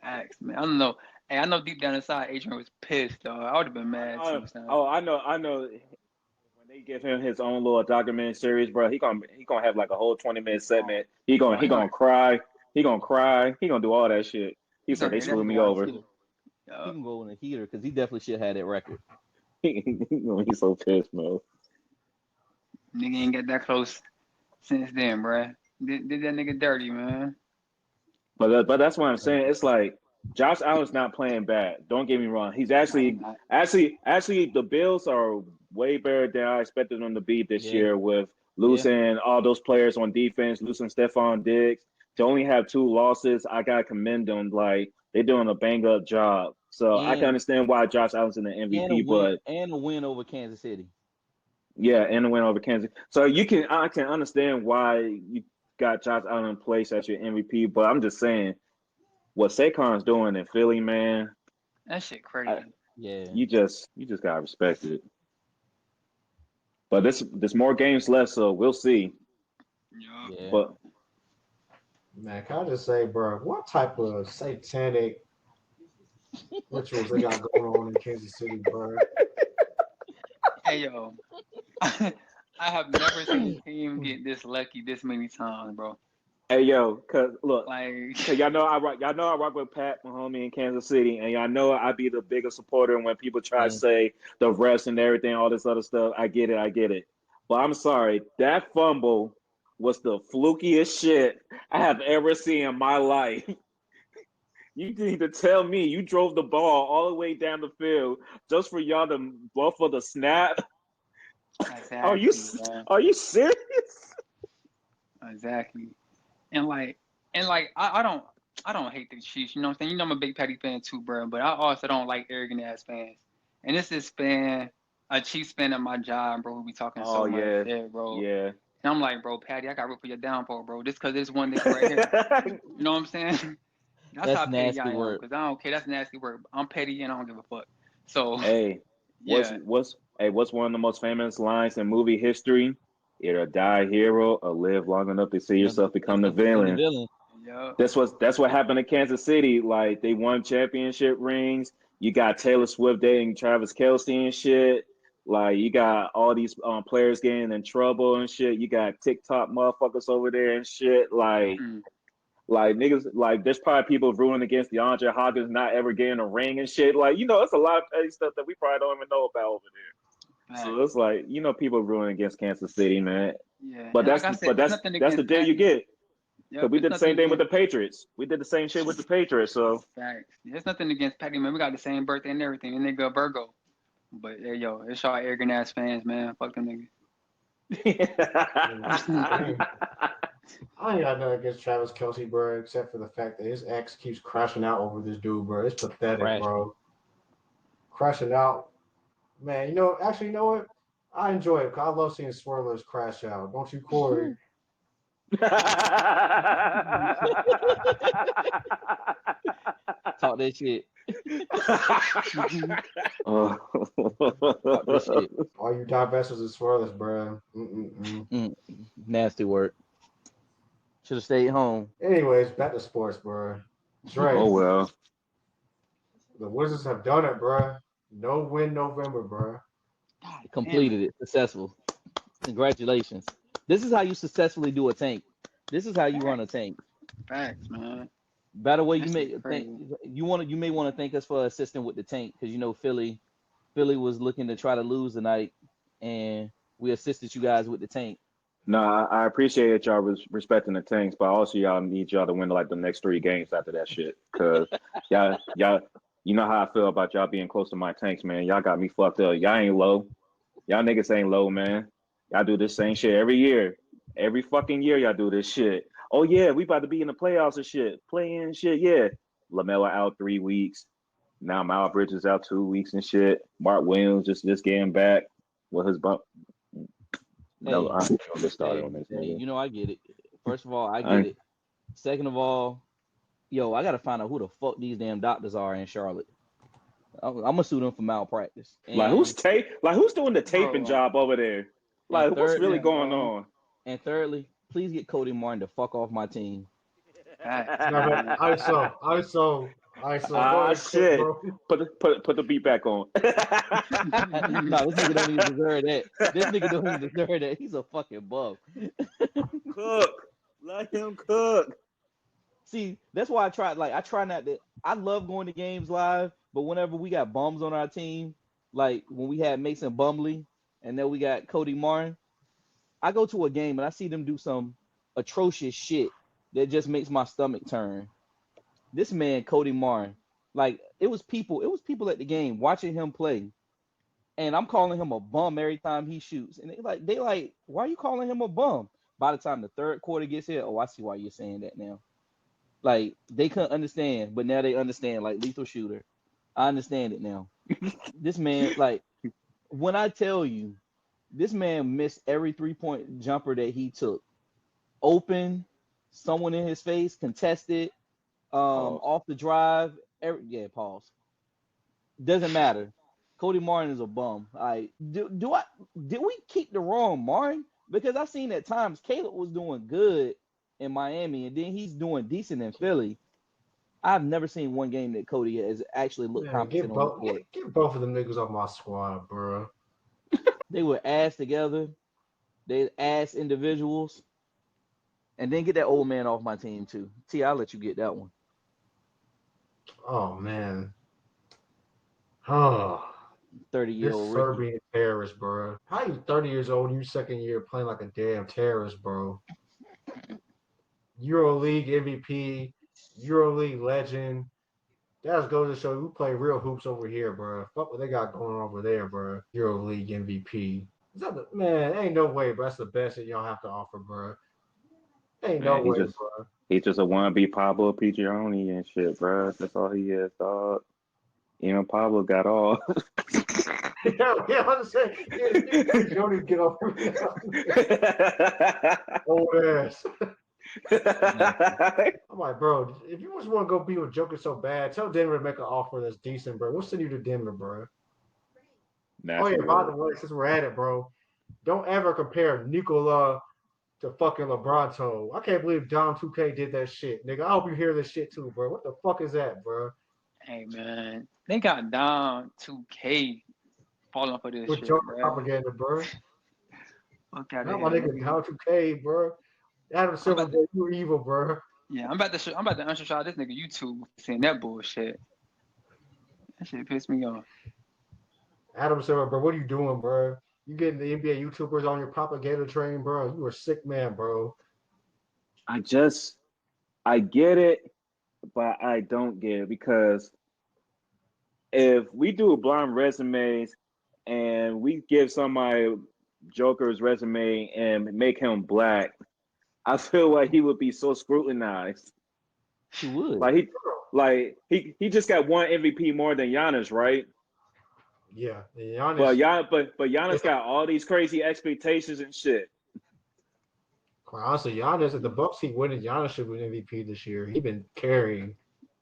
Speaker 3: Facts, man. I don't know. Hey, I know deep down inside, Adrian was pissed, though. I would have been mad too, son.
Speaker 1: I know. When they give him his own little documentary series, bro, he gonna have like a whole 20-minute segment. He
Speaker 3: Oh,
Speaker 1: gonna cry. He gonna cry. He gonna do all that shit. He
Speaker 3: he's
Speaker 1: said
Speaker 3: gonna
Speaker 1: they
Speaker 3: get that
Speaker 1: screwed
Speaker 3: nigga
Speaker 1: me
Speaker 3: out
Speaker 1: over.
Speaker 3: too.
Speaker 2: He
Speaker 3: Yup.
Speaker 2: can go in the heater because he definitely should have that record.
Speaker 1: He's so pissed, man.
Speaker 3: Nigga ain't get that close since then, bruh. Did that nigga dirty, man.
Speaker 1: But that's what I'm saying. It's like Josh Allen's not playing bad. Don't get me wrong. He's
Speaker 3: No, he
Speaker 1: actually
Speaker 3: not.
Speaker 1: actually the Bills are way better than I expected them to be this
Speaker 2: Yeah,
Speaker 1: year with
Speaker 2: yeah.
Speaker 1: losing all those players on defense, losing Stephon Diggs. To only have 2 losses, I gotta commend them. Like they're doing a bang up job. So I can
Speaker 2: And
Speaker 1: understand why Josh Allen's in the
Speaker 2: and a
Speaker 1: MVP,
Speaker 2: win
Speaker 1: but
Speaker 2: and a win over Kansas City.
Speaker 1: yeah, and a win over Kansas. So I can understand why you got Josh Allen in place as your MVP, but I'm just saying what Saquon's doing in Philly, man,
Speaker 3: That shit
Speaker 1: I,
Speaker 3: crazy.
Speaker 2: Yeah,
Speaker 1: you just gotta respect it. But there's more games left, so we'll see.
Speaker 3: Yup.
Speaker 2: yeah.
Speaker 1: But
Speaker 4: Man, can I just say, bro, what type of satanic rituals they got going on in Kansas City, bro?
Speaker 3: Hey, yo. I have never seen a team get this lucky this many times, bro.
Speaker 1: hey, yo, cause look,
Speaker 3: Like,
Speaker 1: cause y'all know I rock with Pat Mahomey in Kansas City, and y'all know I be the biggest supporter when people try to
Speaker 2: And
Speaker 1: say the refs and everything, all this other stuff. I get it. But I'm sorry, that fumble was the flukiest shit I have ever seen in my life. You need to tell me you drove the ball all the way down the field just for y'all to go for the snap. Are you
Speaker 3: exactly, bro.
Speaker 1: are you serious?
Speaker 3: Exactly. And like, I don't hate the Chiefs. You know what I'm saying? You know I'm a big Patty fan too, bro. But I also don't like arrogant ass fans. And this is a Chiefs fan at my job, bro, who be talking
Speaker 1: Oh
Speaker 3: so much
Speaker 1: yeah,
Speaker 3: shit, bro.
Speaker 1: yeah.
Speaker 3: And I'm like, bro, Patty, I got root for your downfall, bro. Just because this one nigga right here. You know what I'm saying? That's
Speaker 2: that's
Speaker 3: how petty
Speaker 2: nasty
Speaker 3: I am.
Speaker 2: work.
Speaker 3: Because I don't care. That's nasty work. I'm petty and I don't give a fuck. So,
Speaker 1: Hey,
Speaker 3: yeah.
Speaker 1: what's one of the most famous lines in movie history? Either die a hero or live long enough to see yourself become the
Speaker 2: Become the
Speaker 1: villain.
Speaker 2: villain.
Speaker 3: Yup.
Speaker 1: That's what happened to Kansas City. Like they won championship rings. You got Taylor Swift dating Travis Kelce and shit. Like you got all these players getting in trouble and shit. You got TikTok motherfuckers over there and shit.
Speaker 3: Mm.
Speaker 1: Like niggas, like there's probably people rooting against DeAndre Hopkins not ever getting a ring and shit. Like it's a lot of petty stuff that we probably don't even know about over there. So
Speaker 3: Facts.
Speaker 1: it's like people rooting against Kansas City, man.
Speaker 3: Yeah.
Speaker 1: But
Speaker 3: And like I said, it's nothing
Speaker 1: that's the
Speaker 3: against
Speaker 1: deal you
Speaker 3: Patty.
Speaker 1: get. Because
Speaker 3: Yep.
Speaker 1: we
Speaker 3: It's
Speaker 1: did the
Speaker 3: nothing
Speaker 1: same thing with
Speaker 3: against
Speaker 1: the Patriots. We did the same shit with the Patriots. So
Speaker 3: Facts. There's nothing against Patty, man. We got the same birthday and everything. And nigga Virgo. But yeah, yo, it's y'all arrogant ass fans, man. Fuck them niggas.
Speaker 4: I ain't got nothing against Travis Kelsey, bro, except for the fact that his ex keeps crashing out over this dude, bro. It's pathetic,
Speaker 2: Crashing.
Speaker 4: bro. Crashing out. Man, you know what? I enjoy it because I love seeing swirlers crash out. Don't you, Corey?
Speaker 2: Talk that shit.
Speaker 1: Oh.
Speaker 2: Talk that shit.
Speaker 4: All you divestors and swirlers, bro. Mm-mm-mm.
Speaker 2: Nasty work. Should have stayed home.
Speaker 4: Anyways, back to sports, bro.
Speaker 1: Oh
Speaker 4: Dre,
Speaker 1: well.
Speaker 4: the Wizards have done it, bro. No win November, bro.
Speaker 3: God damn it.
Speaker 2: Completed it. Successful. Congratulations. This is how you successfully do a tank. This is how you run a
Speaker 3: Facts.
Speaker 2: tank.
Speaker 3: Facts, man.
Speaker 2: By the way,
Speaker 3: That
Speaker 2: you may
Speaker 3: shit
Speaker 2: think
Speaker 3: crazy.
Speaker 2: you may want to thank us for assisting with the tank because Philly was looking to try to lose tonight, and we assisted you guys with the tank.
Speaker 1: No, I appreciate y'all respecting the tanks, but also y'all need y'all to win like the next 3 games after that shit. Cause y'all, you know how I feel about y'all being close to my tanks, man. Y'all got me fucked up. Y'all ain't low. Y'all niggas ain't low, man. Y'all do this same shit every year. Every fucking year y'all do this shit. Oh yeah, we about to be in the playoffs and shit. Playing shit, yeah. LaMelo out 3 weeks. Now Miles Bridges out 2 weeks and shit. Mark Williams just getting back with his bump. No,
Speaker 2: Hey,
Speaker 1: I'm gonna get started on this
Speaker 2: hey,
Speaker 1: nigga.
Speaker 2: I get it. First of all, I get
Speaker 1: I,
Speaker 2: it. Second of all, Yo, I gotta find out who the fuck these damn doctors are in Charlotte. I'm gonna sue them for malpractice.
Speaker 1: Like who's doing the taping
Speaker 3: Bro,
Speaker 1: job over there?
Speaker 2: And
Speaker 1: Like what's really
Speaker 2: thirdly,
Speaker 1: going
Speaker 3: bro.
Speaker 1: on?
Speaker 2: and thirdly, please get Cody Martin to fuck off my team.
Speaker 3: Facts,
Speaker 4: Matter of
Speaker 3: man.
Speaker 4: fact, ISO. Go
Speaker 1: Ah
Speaker 4: ahead, quick,
Speaker 1: shit.
Speaker 4: bro.
Speaker 1: Put the beat back on.
Speaker 2: No, this nigga don't even deserve that. This nigga don't even deserve that. He's a fucking bum.
Speaker 1: Cook. Let him cook.
Speaker 2: See, that's why I try not to. I love going to games live, but whenever we got bums on our team, like when we had Mason Bumley and then we got Cody Martin, I go to a game and I see them do some atrocious shit that just makes my stomach turn. This man, Cody Martin, like it was people at the game watching him play, and I'm calling him a bum every time he shoots. And they like, why are you calling him a bum? By the time the third quarter gets here, oh, I see why you're saying that now. Like they couldn't understand, but now they understand. Like lethal shooter, I understand it now. This man, like when I tell you, this man missed every 3-point jumper that he took. Open, someone in his face, contested,
Speaker 1: Pause.
Speaker 2: off the drive. Pause. Doesn't matter. Cody Martin is a bum. Did we keep the wrong Martin? Because I've seen at times Caleb was doing good in Miami, and then he's doing decent in Philly. I've never seen one game that Cody has actually looked
Speaker 4: Man,
Speaker 2: competent on the court.
Speaker 4: get both of them niggas off my squad, bro.
Speaker 2: They were ass together. They ass individuals. And then get that old man off my team too. T, I'll let you get that one.
Speaker 4: Oh man. Oh,
Speaker 2: 30-year-old
Speaker 4: this
Speaker 2: Ricky.
Speaker 4: Serbian terrorist, bro. How you 30 years old? You second year playing like a damn terrorist, bro. EuroLeague MVP, EuroLeague legend. That goes to show you play real hoops over here, bro. Fuck what they got going on over there, bro. EuroLeague MVP. Man, ain't no way, bro. That's the best that y'all have to offer, bro. Ain't no
Speaker 1: Man,
Speaker 4: way, bro.
Speaker 1: he just a wannabe Pablo Pigioni and shit, bro. That's all he is, dog. Even Pablo got all.
Speaker 4: Yeah, I'm saying. You don't even get off old ass. I'm like, bro, if you just want to go be with Joker so bad, tell Denver to make an offer that's decent, bro. We'll send you to Denver, bro. Oh yeah, by the way, since we're at it, bro, don't ever compare Nikola to fucking LeBron. I can't believe John 2K did that shit, nigga. I hope you hear this shit too, bro. What the fuck is that, bro?
Speaker 3: Hey, man. They got down 2K falling for this
Speaker 4: With
Speaker 3: shit,
Speaker 4: Joker
Speaker 3: bro.
Speaker 4: propaganda, bro.
Speaker 3: Fuck out of
Speaker 4: Not
Speaker 3: here.
Speaker 4: my nigga John 2K, bro. Adam Silver, bro, you were evil, bro.
Speaker 3: Yeah, I'm about to unsubscribe this nigga YouTube saying that bullshit. That shit pissed me off.
Speaker 4: Adam Silver, bro, what are you doing, bro? You getting the NBA YouTubers on your propaganda train, bro? You a sick man, bro.
Speaker 1: I get it, but I don't get it because if we do blind resumes and we give somebody Joker's resume and make him black, I feel like he would be so scrutinized.
Speaker 2: He would.
Speaker 1: He just got one MVP more than Giannis, right?
Speaker 4: Yeah, Giannis.
Speaker 1: But Giannis got all these crazy expectations and shit.
Speaker 4: Quite honestly, Giannis, if the Bucks keep winning, Giannis should win MVP this year. He's been carrying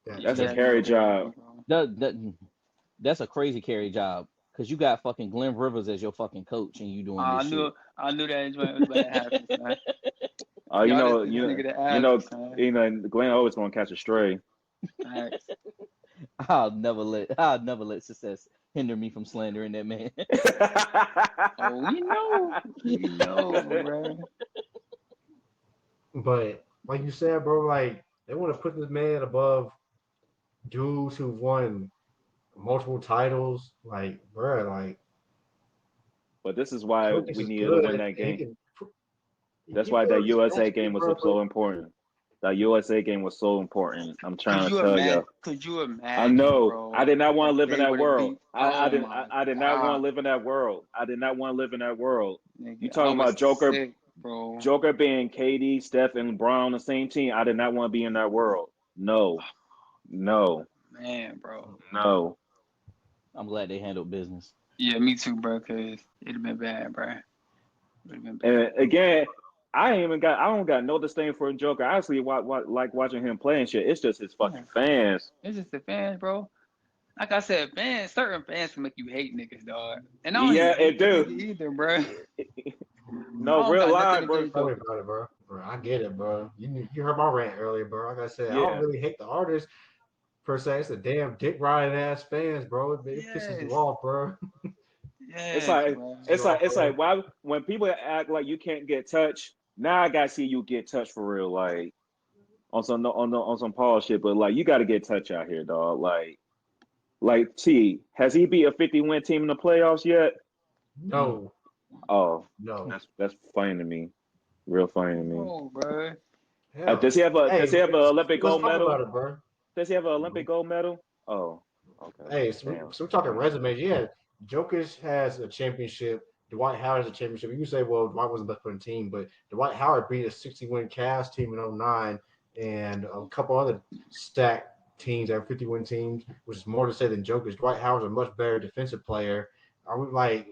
Speaker 4: that.
Speaker 1: That's a
Speaker 4: team.
Speaker 1: carry job.
Speaker 2: That's a crazy carry job because you got fucking Glenn Rivers as your fucking coach and you doing this shit.
Speaker 3: I knew that was about to happen, man.
Speaker 1: Glenn always gonna catch a stray.
Speaker 3: Facts.
Speaker 2: I'll never let success hinder me from slandering that man.
Speaker 3: Oh, we know, bro.
Speaker 4: But like you said, bro, like they want to put this man above dudes who won multiple titles. Like, bro, like.
Speaker 1: But this is why we needed to win that game. That's
Speaker 4: He
Speaker 1: why that
Speaker 4: feels
Speaker 1: USA game
Speaker 4: bro,
Speaker 1: was so important. That USA game was so important. I'm trying to tell you.
Speaker 3: Could you imagine?
Speaker 1: I know.
Speaker 3: Bro,
Speaker 1: I did not want to live in that world. I did not want to live in that world. I did not want to live in that world.
Speaker 3: Nigga,
Speaker 1: You talking about Joker?
Speaker 3: Sick, bro.
Speaker 1: Joker being KD, Steph, and LeBron on the same team. I did not want to be in that world. No.
Speaker 3: Man, bro.
Speaker 1: No.
Speaker 2: I'm glad they handled business.
Speaker 3: Yeah, me too, bro. Cause it'd have been bad, bro.
Speaker 1: And again, I don't got no disdain for Joker. I actually like watching him play and shit. It's just his
Speaker 3: Yeah.
Speaker 1: fucking fans.
Speaker 3: It's just the fans, bro. Like I said, certain fans can make you hate niggas, dog. And I don't
Speaker 1: Yeah,
Speaker 3: even hate
Speaker 1: it
Speaker 3: the
Speaker 1: do.
Speaker 3: nigga either, bro.
Speaker 1: No,
Speaker 3: I don't
Speaker 1: real
Speaker 3: got
Speaker 1: life,
Speaker 3: nothing
Speaker 1: bro.
Speaker 3: against
Speaker 4: Tell me
Speaker 3: Joker.
Speaker 4: about it, bro. Bro, I get it, bro. You heard my rant earlier, bro. Like I said, I
Speaker 1: Yeah.
Speaker 4: don't really hate the artist per se. It's the damn dick riding ass fans, bro. It pisses you
Speaker 3: Yes.
Speaker 4: off, bro.
Speaker 1: It's
Speaker 3: Yes,
Speaker 1: like
Speaker 3: bro.
Speaker 1: it's like why when people act like you can't get touched, now I gotta see you get touched for real, like on some Paul shit. But like you got to get touched out here, dog. Like T, has he beat a 50-win team in the playoffs yet?
Speaker 4: No,
Speaker 1: Oh,
Speaker 4: no.
Speaker 1: that's funny to me, real funny to me.
Speaker 3: Oh, bro.
Speaker 4: Hell.
Speaker 1: Does he have
Speaker 4: Hey,
Speaker 1: an Olympic
Speaker 4: let's
Speaker 1: gold
Speaker 4: talk about
Speaker 1: medal?
Speaker 4: it, bro.
Speaker 1: Does he have an Olympic gold medal? Oh, okay.
Speaker 4: Hey, so
Speaker 1: Damn.
Speaker 4: we're talking resumes. Yeah, Jokic has a championship. Dwight Howard has a championship. You can say, well, Dwight wasn't best for the team, but Dwight Howard beat a 60-win Cavs team in 09 and a couple other stacked teams that are 50-win teams, which is more to say than Jokic. Dwight Howard's a much better defensive player. Are we like,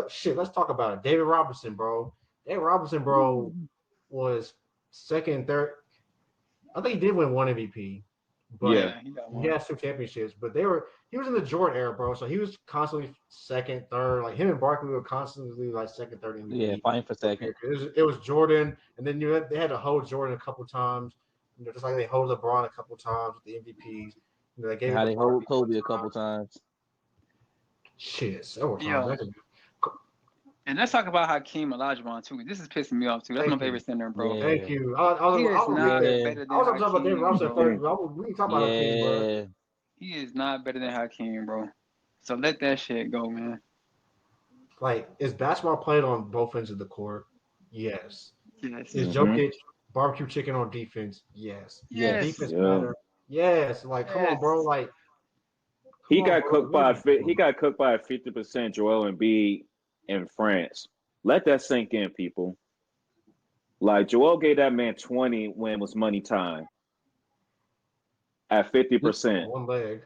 Speaker 4: shit, let's talk about it. David Robinson, bro. David Robinson, bro, was second, third. I think he did win one MVP, but
Speaker 1: Yeah.
Speaker 3: He got
Speaker 4: he
Speaker 3: one.
Speaker 4: has 2 championships. But he was in the Jordan era, bro. So he was constantly second, third. Like him and Barkley were constantly like second, third MVP.
Speaker 2: Yeah, fighting for second.
Speaker 4: It was Jordan, and then they had to hold Jordan a couple times. Just like they hold LeBron a couple times with the MVPs. They gave
Speaker 2: How
Speaker 4: it
Speaker 2: they
Speaker 4: to
Speaker 2: hold
Speaker 4: Barkley
Speaker 2: Kobe a
Speaker 4: one
Speaker 2: couple
Speaker 4: time.
Speaker 2: times.
Speaker 4: Shit, several
Speaker 3: Yo.
Speaker 4: times.
Speaker 3: And let's talk about Hakeem Olajuwon too. This is pissing me off too. That's
Speaker 4: Thank
Speaker 3: my
Speaker 4: you.
Speaker 3: favorite center, bro.
Speaker 2: Yeah.
Speaker 4: Thank you.
Speaker 3: He is not better than
Speaker 4: talking about David
Speaker 3: Hakeem,
Speaker 4: Robinson
Speaker 3: bro.
Speaker 4: first. We can talk about Hakeem, bro.
Speaker 2: Yeah.
Speaker 3: He is not better than Hakeem, bro. So let that shit go, man.
Speaker 4: Like, is basketball played on both ends of the court? Yes.
Speaker 3: Yes.
Speaker 4: Is Jokic barbecue chicken on defense? Yes.
Speaker 2: Yes.
Speaker 4: Defense
Speaker 1: Yeah.
Speaker 4: matter? Yes. Like, come on, bro. Like,
Speaker 1: He got cooked by a 50% Joel Embiid in France. Let that sink in, people. Like Joel gave that man 20 when it was money time. At 50%.
Speaker 4: One leg.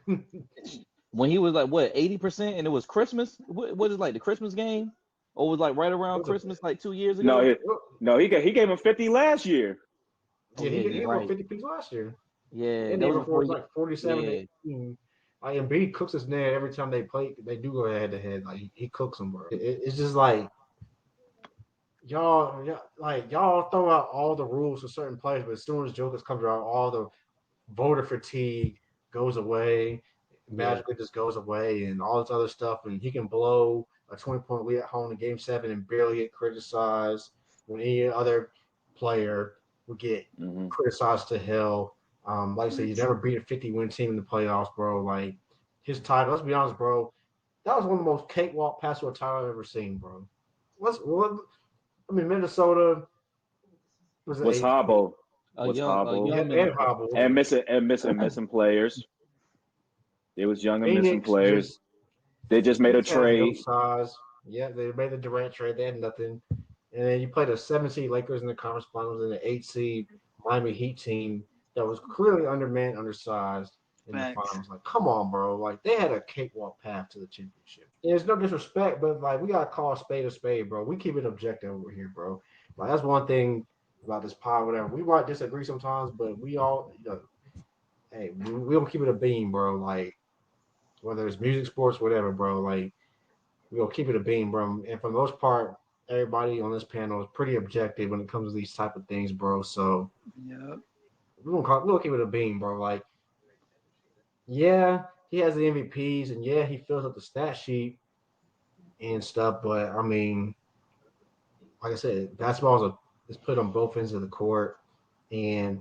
Speaker 2: When he was like what 80%, and it was Christmas. What is like the Christmas game, or was like right around Christmas, like 2 years ago?
Speaker 1: He gave him 50 last year.
Speaker 4: Yeah, he gave him 50 piece last year.
Speaker 2: Yeah,
Speaker 4: and
Speaker 2: that
Speaker 4: the year
Speaker 2: was
Speaker 4: before
Speaker 2: before
Speaker 4: it was like 47 to 18. Like Embiid cooks his net every time they play. They do go head to head. Like he cooks them, bro. It's just like y'all throw out all the rules for certain players, but as soon as Jokic comes around, all the voter fatigue goes away. Magically just goes away, and all this other stuff, and he can blow a 20-point lead at home in Game 7 and barely get criticized when any other player would get criticized to hell. Like I said, you never beat a 50-win team in the playoffs, bro. Like his title, let's be honest, bro. That was one of the most cakewalk pass to a title I've ever seen, bro. Minnesota
Speaker 1: was hobble.
Speaker 4: And
Speaker 1: missing players. It was young and missing players. They just made a trade.
Speaker 4: Yeah, they made the Durant trade. They had nothing. And then you played a 7-seed Lakers in the conference finals and an 8-seed Miami Heat team that was clearly undermanned, undersized in the finals. Like, come on, bro. Like, they had a cakewalk path to the championship. And it's no disrespect, but, like, we got to call a spade, bro. We keep it objective over here, bro. Like, that's one thing about this pod, whatever. We might disagree sometimes, but we all, hey, we don't keep it a beam, bro. Like, whether it's music, sports, whatever, bro. Like, we'll keep it a beam, bro. And for the most part, everybody on this panel is pretty objective when it comes to these type of things, bro. So we'll keep it a beam, bro. Like, yeah, he has the MVPs, and yeah, he fills up the stat sheet and stuff. But I mean, like I said, basketball is put on both ends of the court, and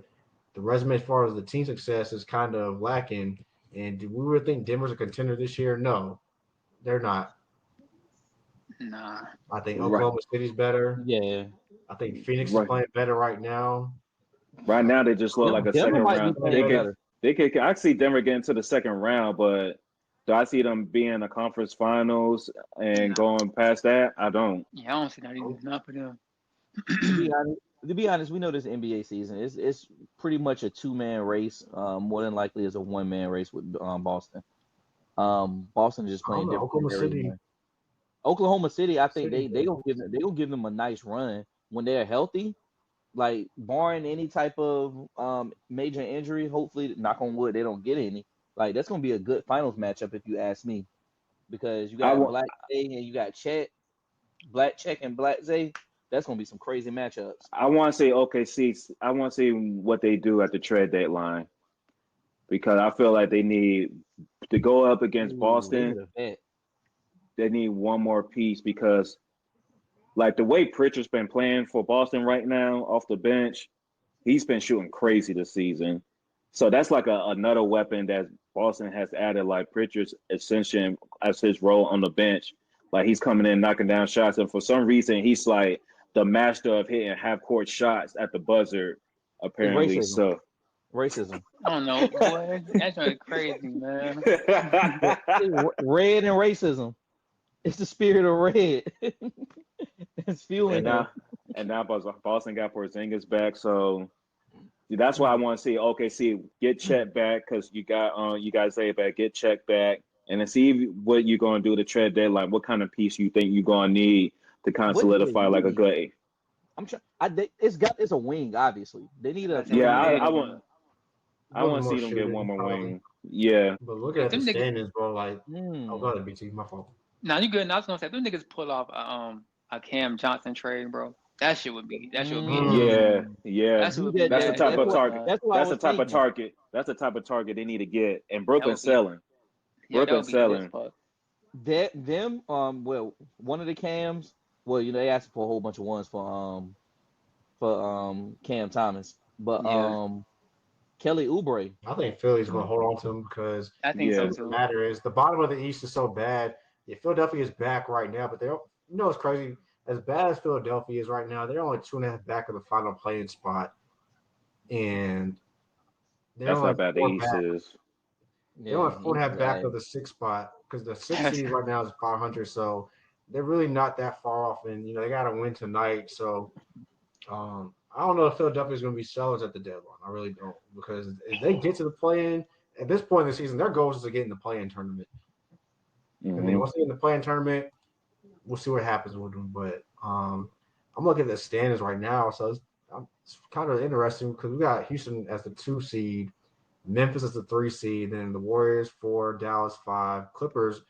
Speaker 4: the resume as far as the team success is kind of lacking. And do we really think Denver's a contender this year? No, they're not.
Speaker 3: Nah.
Speaker 4: I think Oklahoma City's better.
Speaker 2: Yeah.
Speaker 4: I think Phoenix is playing better right now.
Speaker 1: Right now, they just look like a second round. I see Denver getting to the second round, but do I see them being in the conference finals and going past that? I don't.
Speaker 3: Yeah, I don't see that either. Not for them.
Speaker 2: To be honest, we know this NBA season it's pretty much a 2-man race. More than likely, it's a 1-man race with Boston. Boston is just playing different. Oklahoma City, I think they gonna give them a nice run. when they're healthy, like barring any type of major injury, hopefully, knock on wood, they don't get any. Like that's gonna be a good finals matchup if you ask me, because you
Speaker 1: I
Speaker 2: got
Speaker 1: want
Speaker 2: Black Zay and you got Chet, Black Check and Black Zay. That's gonna be some crazy matchups.
Speaker 1: I want to say OKC. I want to see what they do at the trade deadline because I feel like they need to go up against
Speaker 2: Ooh, they need
Speaker 1: Boston.
Speaker 2: a vet.
Speaker 1: They need one more piece because like the way Pritchard's been playing for Boston right now off the bench, he's been shooting crazy this season. So that's like another weapon that Boston has added, like Pritchard's ascension as his role on the bench. Like he's coming in, knocking down shots, and for some reason, he's like the master of hitting half court shots at the buzzer,
Speaker 2: It's
Speaker 1: apparently.
Speaker 2: racism.
Speaker 1: So,
Speaker 2: Racism.
Speaker 3: I don't know, boy. That's like crazy, man.
Speaker 2: Red and racism. It's the spirit of red. It's fueling
Speaker 1: and
Speaker 2: him.
Speaker 1: now Boston got Porzingis back, so that's why I want to see OKC get Chet back because you guys say back, get Chet back, and then see what you're going to do to trade deadline. What kind of piece you think you're going to need to kind of
Speaker 2: What do they
Speaker 1: solidify like a
Speaker 2: need?
Speaker 1: good.
Speaker 2: I'm trying. It's a wing. Obviously, they need a.
Speaker 1: Yeah, I
Speaker 3: want.
Speaker 1: want. I want to see them get one more wing. Yeah.
Speaker 4: But looking at the
Speaker 3: Them niggas.
Speaker 4: standings, bro, like, oh, go ahead, BT, my fault.
Speaker 3: Nah, you good. And I was gonna say, them niggas pull off a Cam Johnson trade, bro. That shit would be. That shit would be.
Speaker 1: Yeah.
Speaker 3: That shit would be.
Speaker 1: That's the type of target.
Speaker 2: That's what I
Speaker 1: That's the
Speaker 2: was
Speaker 1: type of
Speaker 2: thinking.
Speaker 1: target. That's the type of target they need to get. And Brooklyn's selling.
Speaker 3: Yeah,
Speaker 1: Brooklyn's selling.
Speaker 2: Well, one of the Cams. Well, you know, they asked for a whole bunch of ones for Cam Thomas, but Kelly Oubre.
Speaker 4: I think Philly's going to hold on to him because
Speaker 3: I think so too.
Speaker 4: the matter is the bottom of the East is so bad. Yeah, Philadelphia is back right now, but they don't. You know, it's crazy. As bad as Philadelphia is right now, they're only 2.5 back of the final playing spot, and they're
Speaker 1: That's
Speaker 4: only
Speaker 1: how bad the East is.
Speaker 4: They're only 4.5 back of the 6th spot because the 6th seed right now is 500. So they're really not that far off, and you know they got to win tonight. So I don't know if Philadelphia is going to be sellers at the deadline. I really don't because if they get to the play-in at this point in the season, their goal is to get in the play-in tournament. And then once they get in the play-in tournament, we'll see what happens with them. But I'm looking at the standings right now, so it's kind of interesting because we got Houston as the 2 seed, Memphis as the 3 seed, then the Warriors 4, Dallas 5, Clippers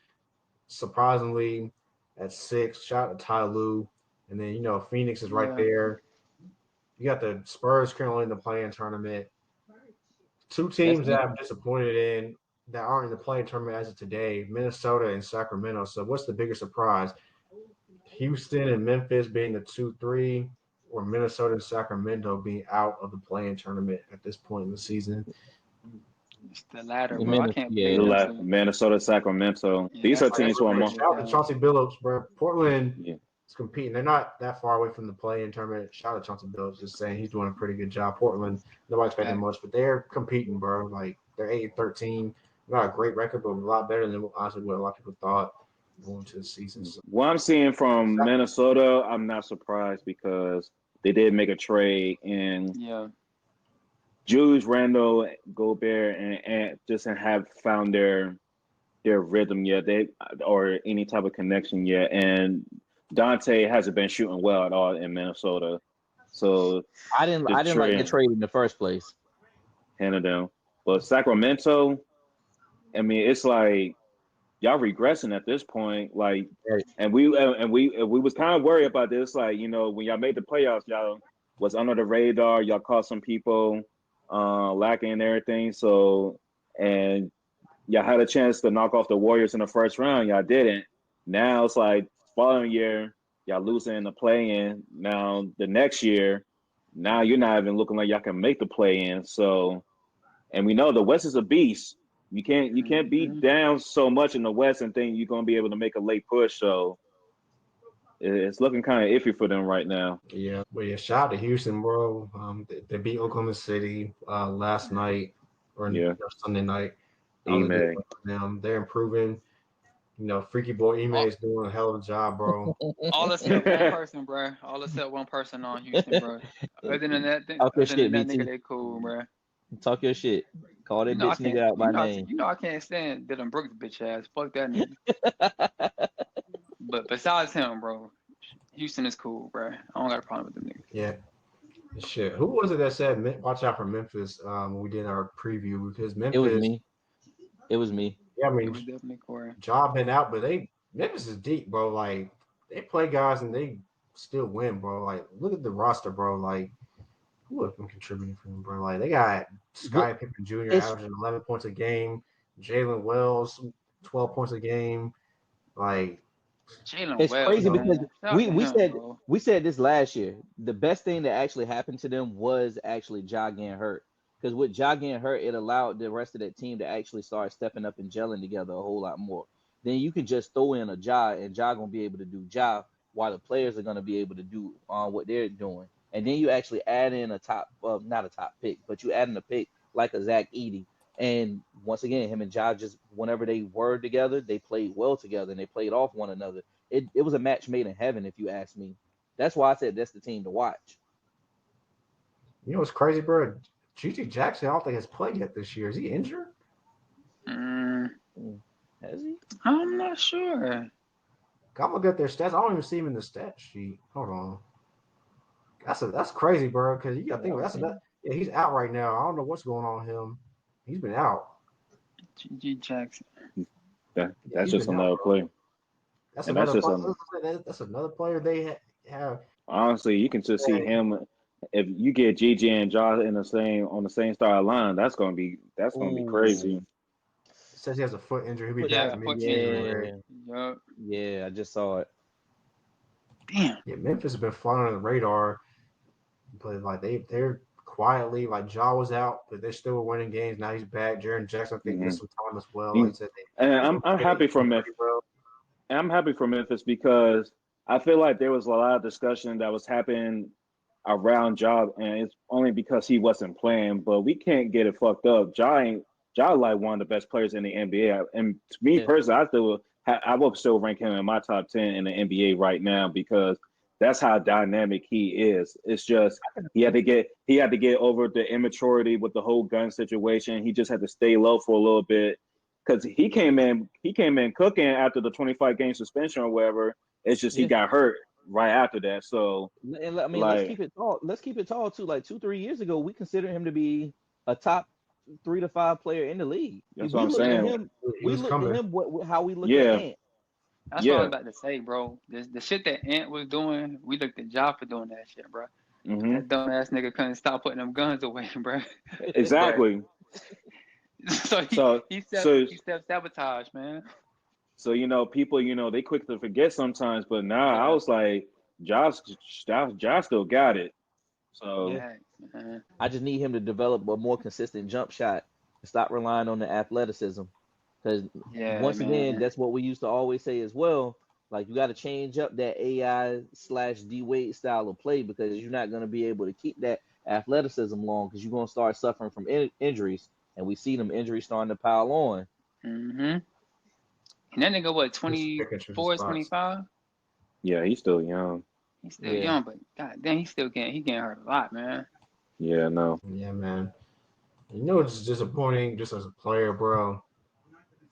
Speaker 4: surprisingly at 6. Shout out to Ty Lue, and then you know Phoenix is right there. You got the Spurs currently in the play-in tournament. 2 teams that I'm disappointed in that aren't in the play-in tournament as of today, Minnesota and Sacramento. So what's the bigger surprise? Houston and Memphis being the 2-3 or Minnesota and Sacramento being out of the play-in tournament at this point in the season?
Speaker 3: It's the latter, bro. I can't believe
Speaker 1: it. Minnesota, Sacramento. These are teams who are more.
Speaker 4: Shout out to Chauncey Billups, bro. Portland is competing. They're not that far away from the play-in tournament. Shout out to Chauncey Billups, just saying he's doing a pretty good job. Portland, nobody's expecting much, but they're competing, bro. Like they're 8-13. Got a great record, but a lot better than honestly what a lot of people thought going to the season. So.
Speaker 1: What I'm seeing from Minnesota, I'm not surprised because they did make a trade and Julius Randle, Gobert, and just have found their rhythm yet, or any type of connection yet, and Dante hasn't been shooting well at all in Minnesota. So
Speaker 2: I didn't like the trade in the first place.
Speaker 1: Handed them, but Sacramento, I mean, it's like y'all regressing at this point. Like, and we was kind of worried about this. Like, you know, when y'all made the playoffs, y'all was under the radar. Y'all caught some people lacking and everything. So, and y'all had a chance to knock off the Warriors in the first round. Y'all didn't. Now it's like following year, y'all losing in the play-in. Now the next year, now you're not even looking like y'all can make the play-in. So, and we know the West is a beast. You can't be down so much in the West and think you're gonna be able to make a late push. So it's looking kind of iffy for them right now.
Speaker 4: Yeah, but yeah, shout out to Houston, bro. They beat Oklahoma City last night or Sunday night. They're improving. You know, Freaky Boy Ime is doing a hell of a job, bro.
Speaker 3: All except one person, bro. All except one person on Houston, bro. Other than that, nigga, they cool, bro.
Speaker 2: Talk your shit. Call that bitch nigga out by name.
Speaker 3: You know I can't stand Dylan Brooks, bitch ass. Fuck that nigga. But besides him, bro, Houston is cool, bro. I don't got a problem with them niggas.
Speaker 4: Yeah. Shit. Who was it that said watch out for Memphis when we did our preview? Because
Speaker 2: It was
Speaker 4: Memphis,
Speaker 2: me. It was me.
Speaker 4: yeah, I
Speaker 3: It
Speaker 4: mean,
Speaker 3: was definitely Corey.
Speaker 4: job been out, but Memphis is deep, bro. Like they play guys and they still win, bro. Like look at the roster, bro. Like who have been contributing for them, bro? Like they got Sky Pippen Jr.
Speaker 2: It's
Speaker 4: averaging 11 points a game, Jalen Wells 12 points a game. Like
Speaker 3: Jalen
Speaker 2: it's
Speaker 3: Wells,
Speaker 2: crazy because
Speaker 3: man. Shout out to
Speaker 2: we
Speaker 3: him,
Speaker 2: said
Speaker 3: bro.
Speaker 2: we said this last year. The best thing that actually happened to them was actually Ja getting hurt. Because with Ja getting hurt, it allowed the rest of that team to actually start stepping up and gelling together a whole lot more. Then you can just throw in a Ja, and Ja gonna be able to do Ja, while the players are gonna be able to do what they're doing. And then you actually add in a top, not a top pick, but you add in a pick like a Zach Edey. And once again, him and Ja just whenever they were together, they played well together and they played off one another. It was a match made in heaven, if you ask me. That's why I said that's the team to watch.
Speaker 4: you know what's crazy, bro? G.G. Jackson, I don't think has played yet this year. Is he injured?
Speaker 2: Has he?
Speaker 3: I'm not sure.
Speaker 4: I'm gonna get their stats. I don't even see him in the stat sheet. Hold on. That's crazy, bro. Because you gotta think yeah, he's out right now. I don't know what's going on with him. He's been out.
Speaker 3: G. Jackson.
Speaker 1: That's just another player.
Speaker 4: That's
Speaker 1: And
Speaker 4: another.
Speaker 1: that's
Speaker 4: That's another player they have.
Speaker 1: honestly, you can just see him. If you get Gigi and Ja in on the same style line, that's gonna be crazy.
Speaker 4: It says he has a foot injury. He'll be
Speaker 3: Yeah,
Speaker 4: back
Speaker 3: foot
Speaker 4: mid-January.
Speaker 3: Yup.
Speaker 2: Yeah, I just saw it.
Speaker 3: Damn.
Speaker 4: Yeah, Memphis has been flying on the radar, but like they're quietly like Ja was out, but they're still winning games. Now he's back. Jaron Jackson, I think, missed some time as well. Like I said,
Speaker 1: And I'm happy for Memphis. And I'm happy for Memphis because I feel like there was a lot of discussion that was happening around Ja, and it's only because he wasn't playing. But we can't get it fucked up. Ja like one of the best players in the NBA, and to me personally, I would still rank him in my top 10 in the NBA right now because that's how dynamic he is. It's just he had to get over the immaturity with the whole gun situation. He just had to stay low for a little bit because he came in cooking after the 25 game suspension or whatever. It's just he got hurt right after that. So
Speaker 2: and I mean, let's keep it tall. Let's keep it tall too. Like 2-3 years ago, we considered him to be a top 3 to 5 player in the league.
Speaker 1: That's what I'm saying.
Speaker 2: We looked at him how we look at Ant.
Speaker 3: That's what I was about to say, bro. The shit that Ant was doing, we looked at Ja for doing that shit, bro. That dumbass nigga couldn't stop putting them guns away, bro.
Speaker 1: Exactly.
Speaker 3: so he self-sabotage, man.
Speaker 1: So people, they quick to forget sometimes, but now I was like, Josh still got it. So
Speaker 2: I just need him to develop a more consistent jump shot and stop relying on the athleticism. Because once again, that's what we used to always say as well. Like you got to change up that AI/D Wade style of play because you're not going to be able to keep that athleticism long because you're going to start suffering from injuries, and we see them injuries starting to pile on.
Speaker 3: And that nigga, what, 24, 25?
Speaker 1: Yeah, he's still young.
Speaker 3: He's still young, but goddamn, he getting hurt a lot, man.
Speaker 1: Yeah, no.
Speaker 4: Yeah, man. You know it's disappointing just as a player, bro.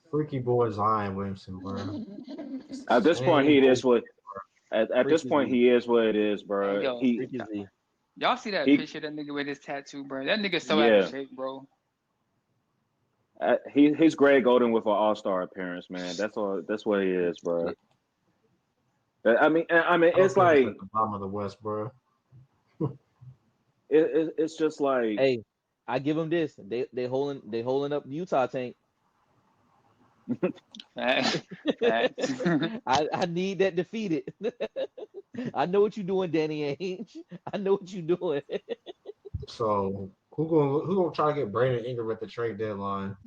Speaker 4: Freaky boy Zion Williamson, bro.
Speaker 1: At this point, he is what. At this point, he is what it is, bro.
Speaker 3: Y'all see that picture of that nigga with his tattoo, bro? That nigga so out of shape, bro.
Speaker 1: He's Greg Oden with an all-star appearance, man. That's all. That's what he is, bro. I mean, it's like
Speaker 4: the bottom of the West, bro.
Speaker 1: It's just like,
Speaker 2: hey, I give them this. They holding up the Utah tank.
Speaker 3: Facts.
Speaker 2: I need that defeated. I know what you're doing, Danny Ainge. I know what you're doing.
Speaker 4: So who gonna try to get Brandon Ingram at the trade deadline?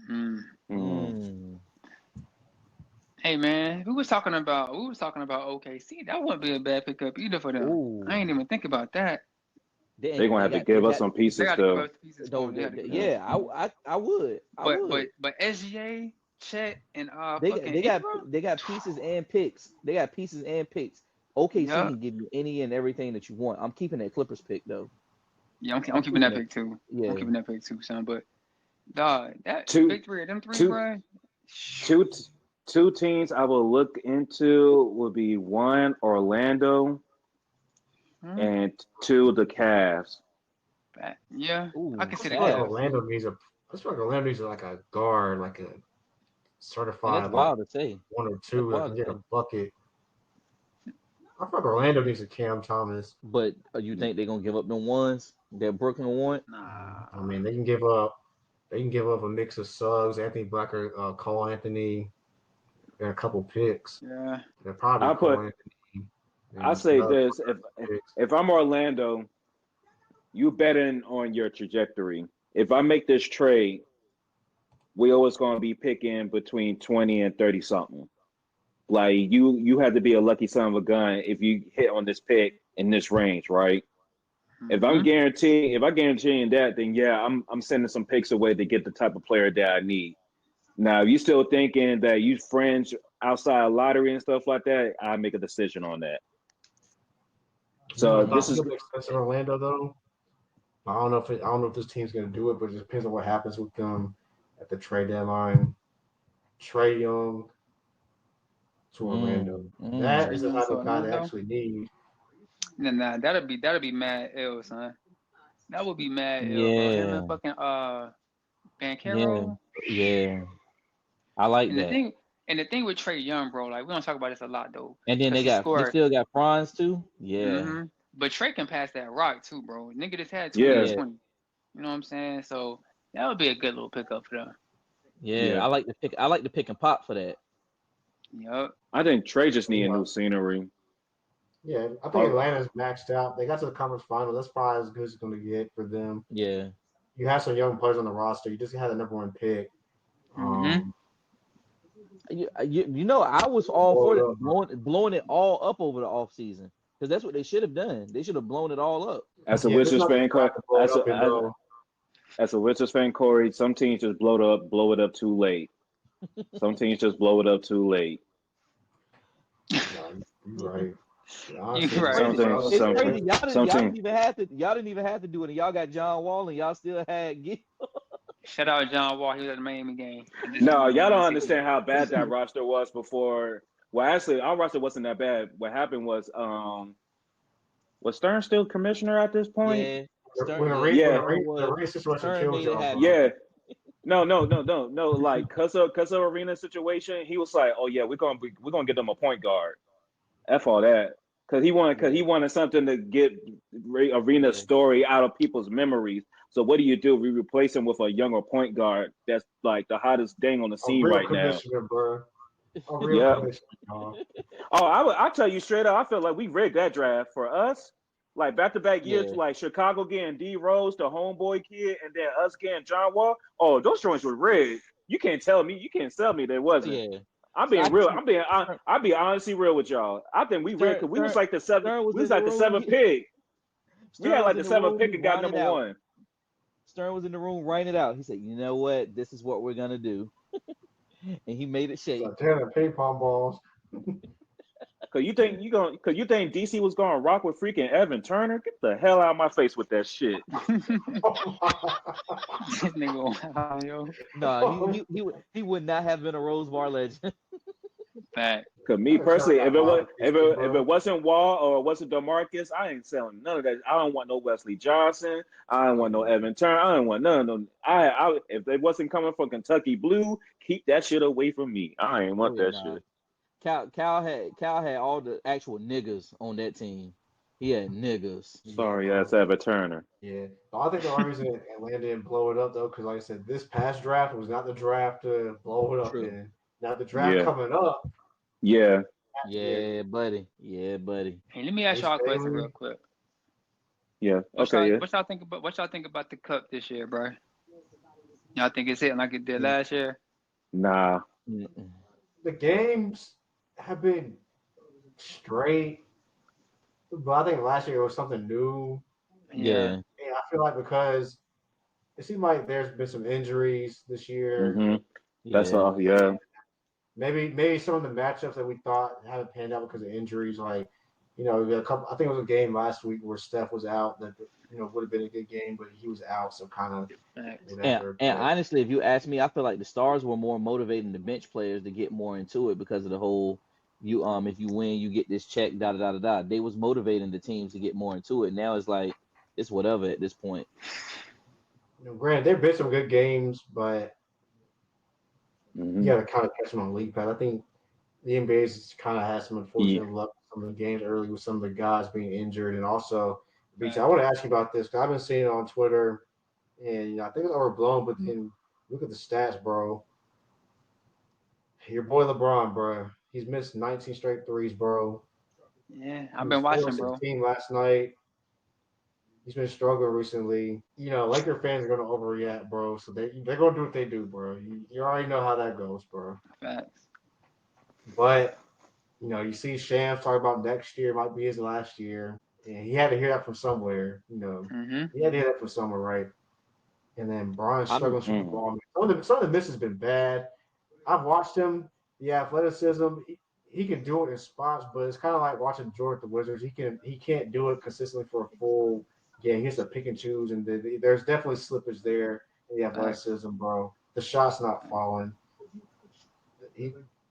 Speaker 3: Hey man, we was talking about OKC. That wouldn't be a bad pickup either for them. Ooh. I ain't even think about that.
Speaker 1: They're gonna have to give us some pieces though.
Speaker 2: I would.
Speaker 3: But SGA, Chet, and
Speaker 2: they got pieces and picks. They got pieces and picks. OKC can give you any and everything that you want. I'm keeping that Clippers pick though.
Speaker 3: Yeah, I'm keeping that pick too. Yeah, I'm keeping that pick too, son. But dog, that victory of them three, bro.
Speaker 1: Two teams I will look into would be one, Orlando, and 2 the Cavs.
Speaker 3: Yeah, I
Speaker 2: Ooh,
Speaker 3: can
Speaker 4: I
Speaker 3: see the
Speaker 4: feel like
Speaker 2: Cavs.
Speaker 3: Cavs.
Speaker 4: Orlando needs a. I feel like Orlando needs like a guard, like a
Speaker 2: And that's
Speaker 4: certified like
Speaker 2: wild to say.
Speaker 4: 1 or
Speaker 2: That's
Speaker 4: 2 that
Speaker 2: wild
Speaker 4: can
Speaker 2: to
Speaker 4: get a
Speaker 2: say.
Speaker 4: bucket. I feel like Orlando needs a Cam Thomas.
Speaker 2: But you think they're gonna give up them ones that Brooklyn want?
Speaker 4: I
Speaker 3: Nah.
Speaker 4: mean, they can give up. They can give up a mix of Suggs, Anthony Blacker, Cole Anthony, and a couple picks.
Speaker 3: Yeah.
Speaker 4: They're probably
Speaker 1: I
Speaker 4: Cole
Speaker 1: put
Speaker 4: Anthony
Speaker 1: I
Speaker 4: and
Speaker 1: say
Speaker 4: another
Speaker 1: this:
Speaker 4: picks.
Speaker 1: if I'm Orlando, you betting on your trajectory. If I make this trade, we always going to be picking between 20 and 30 something. Like you had to be a lucky son of a gun if you hit on this pick in this range, right?
Speaker 3: Mm-hmm.
Speaker 1: If I guaranteeing that, then yeah, I'm sending some picks away to get the type of player that I need. Now, if you still thinking that you fringe outside lottery and stuff like that, I make a decision on that.
Speaker 4: You know,
Speaker 1: So
Speaker 4: I thought
Speaker 1: this
Speaker 4: this
Speaker 1: is
Speaker 4: makes sense in Orlando though. I don't know if this team's gonna do it, but it just depends on what happens with them at the trade deadline. Trey Young to Orlando.
Speaker 2: Mm,
Speaker 4: That
Speaker 3: Trey
Speaker 4: is the
Speaker 3: Young
Speaker 4: type
Speaker 3: to
Speaker 4: of guy they
Speaker 3: Orlando.
Speaker 4: actually need.
Speaker 3: Nah, that'll be mad ill, son. That would be mad ill, bro. Him and
Speaker 2: yeah,
Speaker 3: fucking
Speaker 2: yeah,
Speaker 3: Bankero.
Speaker 2: yeah. I like
Speaker 3: And the
Speaker 2: that.
Speaker 3: thing and the thing with Trey Young, bro, like we don't talk about this a lot though,
Speaker 2: And then
Speaker 3: because he
Speaker 2: they
Speaker 3: scored.
Speaker 2: still got Franz too. Yeah,
Speaker 3: Mm-hmm. But Trey can pass that rock too, bro. Nigga just had 20 and
Speaker 1: yeah,
Speaker 2: yeah,
Speaker 3: 20. You know what I'm saying? So that would be a good little pickup for them.
Speaker 2: yeah.
Speaker 1: yeah.
Speaker 2: I like the pick and pop for that.
Speaker 3: Yup.
Speaker 1: I think Trey just need a
Speaker 4: Yeah,
Speaker 1: new scenery.
Speaker 4: yeah. I think
Speaker 1: Oh,
Speaker 4: Atlanta's maxed out. They got to the conference final. That's probably as good as it's gonna get for them.
Speaker 2: Yeah.
Speaker 4: You have some young players on the roster. You just had the number 1 pick.
Speaker 3: Mm-hmm.
Speaker 4: Um,
Speaker 2: You know, I was all
Speaker 4: blow
Speaker 2: for
Speaker 4: it
Speaker 2: it,
Speaker 4: up, bro.
Speaker 2: blowing it all up over the off season because that's what they should have done. They should have blown it all up.
Speaker 1: as a
Speaker 4: Yeah, this is
Speaker 1: Wizards
Speaker 4: not the
Speaker 1: fan,
Speaker 4: draft to blow it
Speaker 1: as
Speaker 4: up
Speaker 1: a
Speaker 4: in though.
Speaker 1: as a Wizards fan, Corey, some teams just blow it up too late. Some teams just blow it up too late.
Speaker 4: No, you're right. Yeah,
Speaker 3: You
Speaker 4: honestly,
Speaker 2: It's
Speaker 4: it's
Speaker 3: right.
Speaker 1: Some
Speaker 2: crazy.
Speaker 1: teams,
Speaker 2: It's
Speaker 1: some
Speaker 2: crazy.
Speaker 1: teams, some
Speaker 2: Y'all
Speaker 1: teams.
Speaker 2: didn't even have to. Y'all didn't even have to do it. And y'all got John Wall, and y'all still had.
Speaker 3: Shout out John Wall. He was at the Miami game. And this
Speaker 1: No,
Speaker 3: one
Speaker 1: y'all
Speaker 3: game
Speaker 1: don't
Speaker 3: in 6
Speaker 1: understand
Speaker 3: games.
Speaker 1: how bad that roster was before. Well, actually, our roster wasn't that bad. What happened was Stern still commissioner at this point?
Speaker 2: Yeah,
Speaker 4: when
Speaker 2: Stern.
Speaker 4: the
Speaker 2: Yeah,
Speaker 4: rate when
Speaker 1: Yeah,
Speaker 2: Stern
Speaker 4: the
Speaker 2: was.
Speaker 4: rate situation
Speaker 2: Stern
Speaker 4: kills
Speaker 2: made it
Speaker 4: y'all, bro.
Speaker 2: happen.
Speaker 1: yeah. No. Like, cause of arena situation, he was like, "Oh yeah, we're gonna get them a point guard." F all that, cause
Speaker 2: Yeah,
Speaker 1: he wanted something to get arena
Speaker 2: yeah,
Speaker 1: story out of people's memories. So what do? We replace him with a younger point guard that's like the hottest thing on the
Speaker 4: A
Speaker 1: scene
Speaker 4: real
Speaker 1: right now.
Speaker 4: commissioner, bro. A real
Speaker 1: Yep.
Speaker 4: commissioner, y'all.
Speaker 1: Oh, I tell you straight up, I feel like we rigged that draft for us. Like back to back years,
Speaker 2: yeah,
Speaker 1: like Chicago getting D Rose, the homeboy kid, and then us getting John Wall. Oh, those joints were rigged. You can't sell me that
Speaker 2: oh,
Speaker 1: wasn't.
Speaker 2: yeah.
Speaker 1: I'm
Speaker 2: So I
Speaker 1: being
Speaker 2: can
Speaker 1: real.
Speaker 2: see
Speaker 1: I'll be honestly real with y'all. I think we rigged because
Speaker 2: Stern was
Speaker 1: we was
Speaker 2: in the
Speaker 1: like the
Speaker 2: room.
Speaker 1: seventh pick. We had
Speaker 2: Stern was
Speaker 1: like
Speaker 2: in
Speaker 1: the
Speaker 2: the
Speaker 1: seventh
Speaker 2: room.
Speaker 1: pick
Speaker 2: He
Speaker 1: and got
Speaker 2: whined it
Speaker 1: number
Speaker 2: out.
Speaker 1: one.
Speaker 2: Stern was in the room, writing it out. He said, "You know what? This is what we're gonna do," and he made it
Speaker 4: It's
Speaker 2: shake.
Speaker 4: like 10 ping pong balls.
Speaker 1: Cause you think DC was gonna rock with freaking Evan Turner? Get the hell out of my face with that shit.
Speaker 3: This nigga, wow, yo.
Speaker 2: No, he would not have been a Rose Bar legend.
Speaker 3: Fact.
Speaker 1: Cause me
Speaker 4: Evan Turner
Speaker 1: personally,
Speaker 4: got robbed with DC,
Speaker 1: if
Speaker 4: bro.
Speaker 1: it wasn't Wall or it wasn't DeMarcus, I ain't selling none of that. I don't want no Wesley Johnson. I don't
Speaker 4: Oh,
Speaker 1: want no
Speaker 4: yeah.
Speaker 1: Evan Turner. I don't want none of them. If they wasn't coming from Kentucky Blue, keep that shit away from me. I ain't
Speaker 2: Oh
Speaker 1: want
Speaker 2: yeah,
Speaker 1: that
Speaker 2: nah.
Speaker 1: shit.
Speaker 2: Cal had all the actual niggas on that team. He had niggas.
Speaker 4: Yeah,
Speaker 1: Sorry
Speaker 4: bro.
Speaker 1: ass Evan Turner.
Speaker 4: Yeah. I think the only reason Atlanta didn't blow it up, though, because like I said, this past draft was not the draft to blow it up
Speaker 2: True.
Speaker 4: in. Now, the draft
Speaker 1: Yeah,
Speaker 4: coming up,
Speaker 1: yeah.
Speaker 4: yeah,
Speaker 2: Yeah, buddy. Yeah, buddy.
Speaker 3: Hey, let me ask
Speaker 4: Ace
Speaker 3: y'all a question real
Speaker 4: Bailey.
Speaker 3: quick.
Speaker 1: Yeah. Okay. Yeah.
Speaker 3: What y'all think about the cup this year, bro? Y'all think it's hitting like it did
Speaker 2: Mm,
Speaker 3: last year?
Speaker 1: Nah.
Speaker 2: mm-mm.
Speaker 4: The games have been straight, but I think last year it was something new.
Speaker 3: Yeah.
Speaker 2: Yeah,
Speaker 4: And I feel like because it seemed like there's been some injuries this year.
Speaker 1: Mm-hmm. That's
Speaker 2: yeah,
Speaker 1: all. Yeah.
Speaker 4: Maybe some of the matchups that we thought haven't panned out because of injuries. Like, we had a couple. I think it was a game last week where Steph was out. That would have been a good game, but he was out, so kind of
Speaker 3: Facts.
Speaker 4: made that
Speaker 2: and
Speaker 4: hurt.
Speaker 2: and
Speaker 4: But
Speaker 2: honestly, if you ask me, I feel like the stars were more motivating the bench players to get more into it because of the whole you if you win, you get this check, da da da da da. They was motivating the teams to get more into it. Now it's like it's whatever at this point.
Speaker 4: Granted, there've been some good games, but
Speaker 1: Mm-hmm.
Speaker 4: you got to kind of catch them on league pass. I think the NBA's kind of had some
Speaker 1: Yeah.
Speaker 4: unfortunate luck with some of the games early with some of the guys being injured, and also, BT, I want to ask you about this because I've been seeing it on Twitter, and I think it's overblown. But then look at the stats, bro. Your boy LeBron, bro. He's missed 19 straight threes, bro.
Speaker 3: Yeah,
Speaker 4: He
Speaker 3: I've
Speaker 4: was
Speaker 3: been
Speaker 4: 4
Speaker 3: watching,
Speaker 4: of
Speaker 3: bro.
Speaker 4: 16 last night. He's been struggling recently. Laker fans are gonna overreact, bro. So they're gonna do what they do, bro. You already know how that goes, bro.
Speaker 3: Facts.
Speaker 4: But you see Shams talk about next year might be his last year, and he had to hear that from somewhere.
Speaker 3: Mm-hmm.
Speaker 4: He had to hear that from somewhere, right? And then Brian's
Speaker 2: I'm
Speaker 4: struggling with the ball. Some of the misses has been bad. I've watched him. The athleticism, he can do it in spots, but it's kind of like watching Jordan at the Wizards. He can't do it consistently for a full game. He has to pick and choose, and there's definitely slippage there in the
Speaker 3: Facts.
Speaker 4: athleticism, bro. The shot's not falling.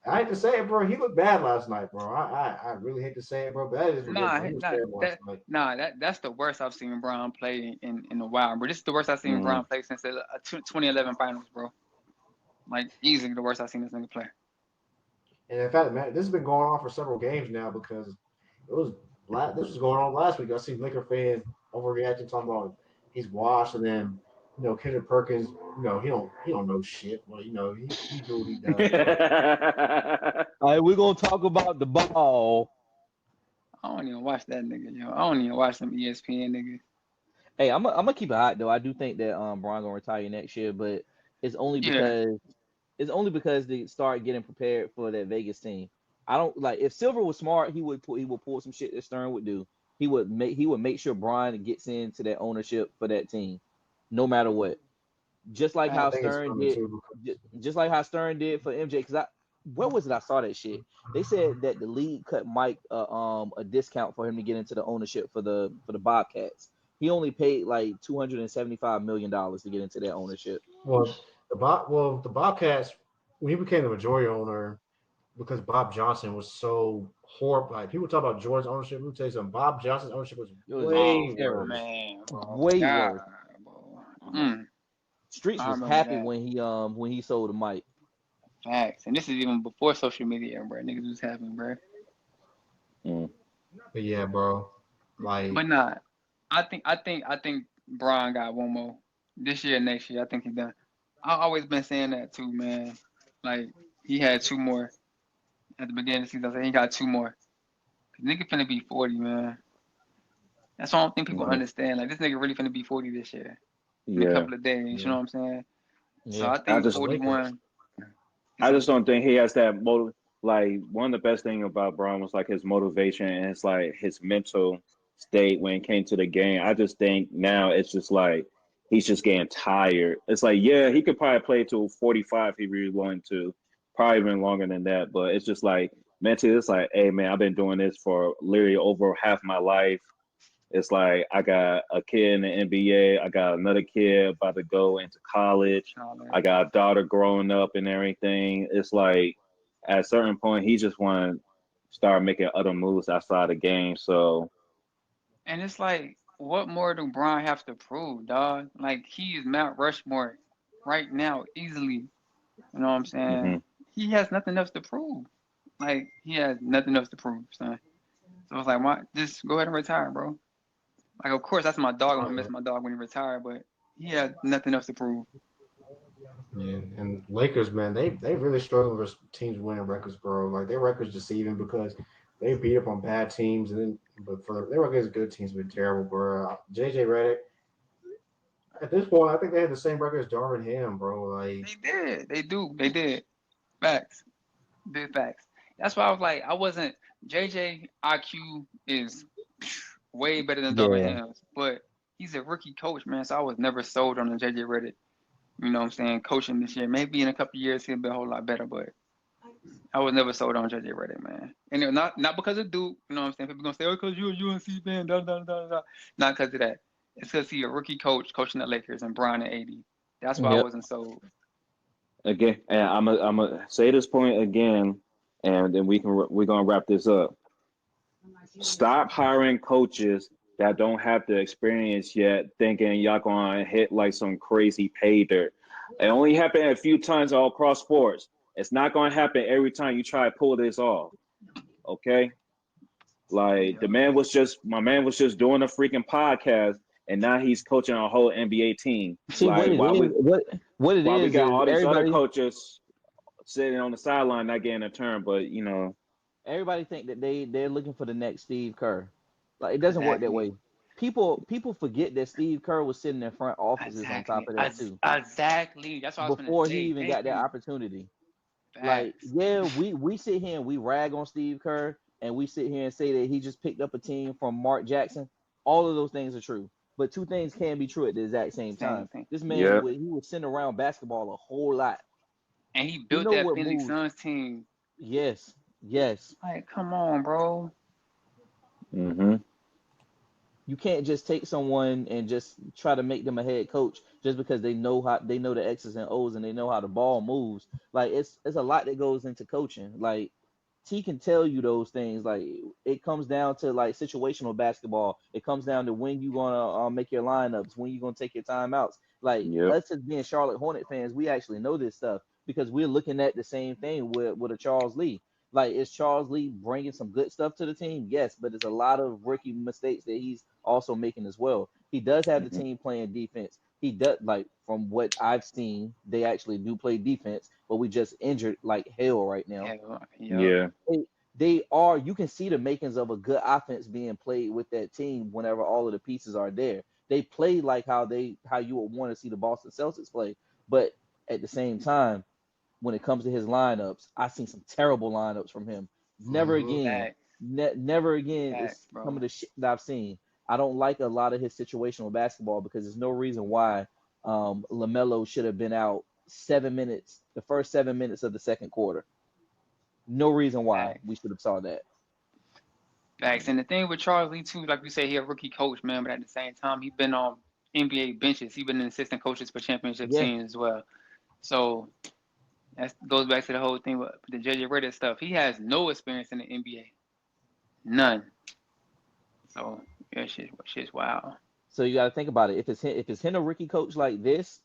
Speaker 4: I hate to say it, bro. He looked bad last night, bro. I really hate to say it, bro, but that is ridiculous.
Speaker 3: Nah,
Speaker 4: He was
Speaker 3: nah,
Speaker 4: terrible last night.
Speaker 3: that's the worst I've seen Brown play in a while, bro. This is the worst I've seen
Speaker 1: Mm-hmm.
Speaker 3: Brown play since the 2011 finals, bro. Like easily the worst I've seen this nigga play.
Speaker 4: And in fact, man, this has been going on for several games now because this was going on last week. I see Laker fans overreacting, talking about he's washed, and then Kendrick Perkins, he don't know shit. Well, he do what he does.
Speaker 2: All right, we're gonna talk about the ball.
Speaker 3: I don't even watch that nigga, yo. I don't even watch them ESPN niggas.
Speaker 2: Hey, I'm gonna keep it hot though. I do think that Brian gonna retire next year, but it's only
Speaker 3: Yeah.
Speaker 2: because they start getting prepared for that Vegas team. I don't like if Silver was smart, he would pull some shit that Stern would do. He would make sure Brian gets into that ownership for that team, no matter what. Just like
Speaker 4: I
Speaker 2: how
Speaker 4: think it's
Speaker 2: Stern
Speaker 4: coming
Speaker 2: did,
Speaker 4: too.
Speaker 2: just like how Stern did for MJ. Because where was it? I saw that shit. They said that the league cut Mike a discount for him to get into the ownership for the Bobcats. He only paid like $275 million to get into that ownership.
Speaker 4: Well, the Bobcats when he became the majority owner because Bob Johnson was so horrible. Like people talk about George's ownership. Let me tell you something. Bob Johnson's ownership was
Speaker 2: It was
Speaker 4: way
Speaker 2: terrible,
Speaker 4: worse.
Speaker 3: Man, bro.
Speaker 2: way
Speaker 3: God,
Speaker 2: worse.
Speaker 3: bro. Mm,
Speaker 2: Streets
Speaker 3: I
Speaker 2: was
Speaker 3: remember
Speaker 2: happy
Speaker 3: that.
Speaker 2: when he sold to Mike.
Speaker 3: Facts. And this is even before social media, bro. Niggas was having, bro.
Speaker 4: But yeah, bro. Like
Speaker 3: But nah, I think Brian got one more this year, next year. I think he done. I always been saying that too, man. Like he had two more at the beginning of the season. I said he got two more. Nigga finna be 40, man. That's what I don't think people
Speaker 1: Mm-hmm.
Speaker 3: understand. Like this nigga really finna be 40 this year in a
Speaker 1: Yeah.
Speaker 3: couple of days. You know what I'm saying? So
Speaker 2: Yeah,
Speaker 3: I
Speaker 1: I
Speaker 3: think
Speaker 1: just
Speaker 3: 41.
Speaker 1: I just don't think he has that motive. Like one of the best thing about Braun was like his motivation and it's like his mental state when it came to the game. I just think now it's just like he's just getting tired. It's like yeah, he could probably play till 45 if he really wanted to, probably even longer than that. But it's just like mentally, it's like, hey man, I've been doing this for literally over half my life. It's like I got a kid in the NBA. I got another kid about to go into college. I got a daughter growing up and everything. It's like at a certain point, he just want to start making other moves outside the game. So,
Speaker 3: And it's like, what more do Brian have to prove, dog? Like he is Mount Rushmore right now, easily. You know what I'm saying?
Speaker 1: hmm
Speaker 3: He has nothing else to prove. Like he has nothing else to prove, son. So it's like, why just go ahead and retire, bro? Like, of course, that's my dog. I'm gonna miss my dog when he retired, but he has nothing else to prove.
Speaker 4: yeah, and Lakers, man, they really struggle with teams winning records, bro. Like their records deceiving because they beat up on bad teams, and then but for their records, good teams have been terrible, bro. JJ Redick, at this point, I think they had the same record as Darvin Ham, bro. Like
Speaker 3: They did. They do. They did. Facts. Big facts. That's why I was like, I wasn't. JJ IQ is way better than Darvin
Speaker 2: yeah.
Speaker 3: Ham's, but he's a rookie coach, man. So I was never sold on the JJ Redick. You know what I'm saying? Coaching this year. Maybe in a couple of years he'll be a whole lot better, but I was never sold on JJ Redick, man. And not because of Duke, you know what I'm saying? People gonna say, oh, because you're a UNC fan, da da da da. Not because of that. It's because he's a rookie coach coaching the Lakers and Brian and AD. That's why I
Speaker 2: Yep.
Speaker 3: wasn't sold.
Speaker 1: again, and I'm a say this point again. and then we're gonna wrap this up. Stop hiring coaches that don't have the experience yet, thinking y'all gonna hit like some crazy pay dirt. It only happened a few times all across sports. It's not gonna happen every time you try to pull this off. Okay? Like
Speaker 3: Yep.
Speaker 1: my man was just doing a freaking podcast, and now he's coaching a whole NBA team.
Speaker 2: See what
Speaker 1: Like
Speaker 2: it is. What it
Speaker 1: why we got
Speaker 2: is
Speaker 1: all these other
Speaker 2: everybody
Speaker 1: coaches sitting on the sideline not getting a turn, but
Speaker 2: everybody think that they're looking for the next Steve Kerr. Like it doesn't work that
Speaker 3: Exactly.
Speaker 2: way. People forget that Steve Kerr was sitting in front offices on top
Speaker 3: Exactly.
Speaker 2: of that too
Speaker 3: Exactly. That's what I was gonna
Speaker 2: before he
Speaker 3: say.
Speaker 2: even got
Speaker 3: Thank
Speaker 2: that
Speaker 3: you.
Speaker 2: opportunity. Like,
Speaker 3: Facts.
Speaker 2: yeah, we sit here and we rag on Steve Kerr and we sit here and say that he just picked up a team from Mark Jackson. All of those things are true. But two things can be true at the exact same
Speaker 3: Same
Speaker 2: time.
Speaker 3: thing.
Speaker 2: This man
Speaker 1: yeah.
Speaker 2: he was sitting around basketball a whole lot.
Speaker 3: And he
Speaker 2: He
Speaker 3: built
Speaker 2: know
Speaker 3: that
Speaker 2: what
Speaker 3: Phoenix
Speaker 2: moves.
Speaker 3: Suns team.
Speaker 2: Yes, yes.
Speaker 3: Like, come on, bro.
Speaker 1: Mm-hmm.
Speaker 2: You can't just take someone and just try to make them a head coach just because they know the X's and O's and they know how the ball moves. Like it's a lot that goes into coaching. Like T can tell you those things. Like it comes down to like situational basketball. It comes down to when you gonna make your lineups, when you gonna take your timeouts. Like
Speaker 1: Yep.
Speaker 2: us as being Charlotte Hornet fans, we actually know this stuff because we're looking at the same thing with a Charles Lee. Like, is Charles Lee bringing some good stuff to the team? Yes, but there's a lot of rookie mistakes that he's also making as well. He does have the
Speaker 1: Mm-hmm.
Speaker 2: team playing defense. He does, like, from what I've seen, they actually do play defense, but we just injured like hell right now.
Speaker 3: Hell, yep.
Speaker 1: Yeah.
Speaker 2: They are, you can see the makings of a good offense being played with that team whenever all of the pieces are there. They play like how you would want to see the Boston Celtics play, but at the same time, when it comes to his lineups, I've seen some terrible lineups from him. Never
Speaker 4: Mm-hmm.
Speaker 2: again,
Speaker 3: Facts.
Speaker 2: never again
Speaker 3: Facts,
Speaker 2: is some of
Speaker 3: bro.
Speaker 2: the shit that I've seen. I don't like a lot of his situational basketball because there's no reason why LaMelo should have been out 7 minutes, the first 7 minutes of the second quarter. No reason why
Speaker 3: Facts.
Speaker 2: we should have saw that.
Speaker 3: Facts. And the thing with Charles Lee too, like you say, he a rookie coach, man, but at the same time, he been on NBA benches. He been an assistant coaches for championship
Speaker 2: Yeah,
Speaker 3: teams as well. So that goes back to the whole thing with the JJ Redick stuff. He has no experience in the NBA, none. So yeah, shit's wild.
Speaker 2: so you got to think about it. If it's him a rookie coach like this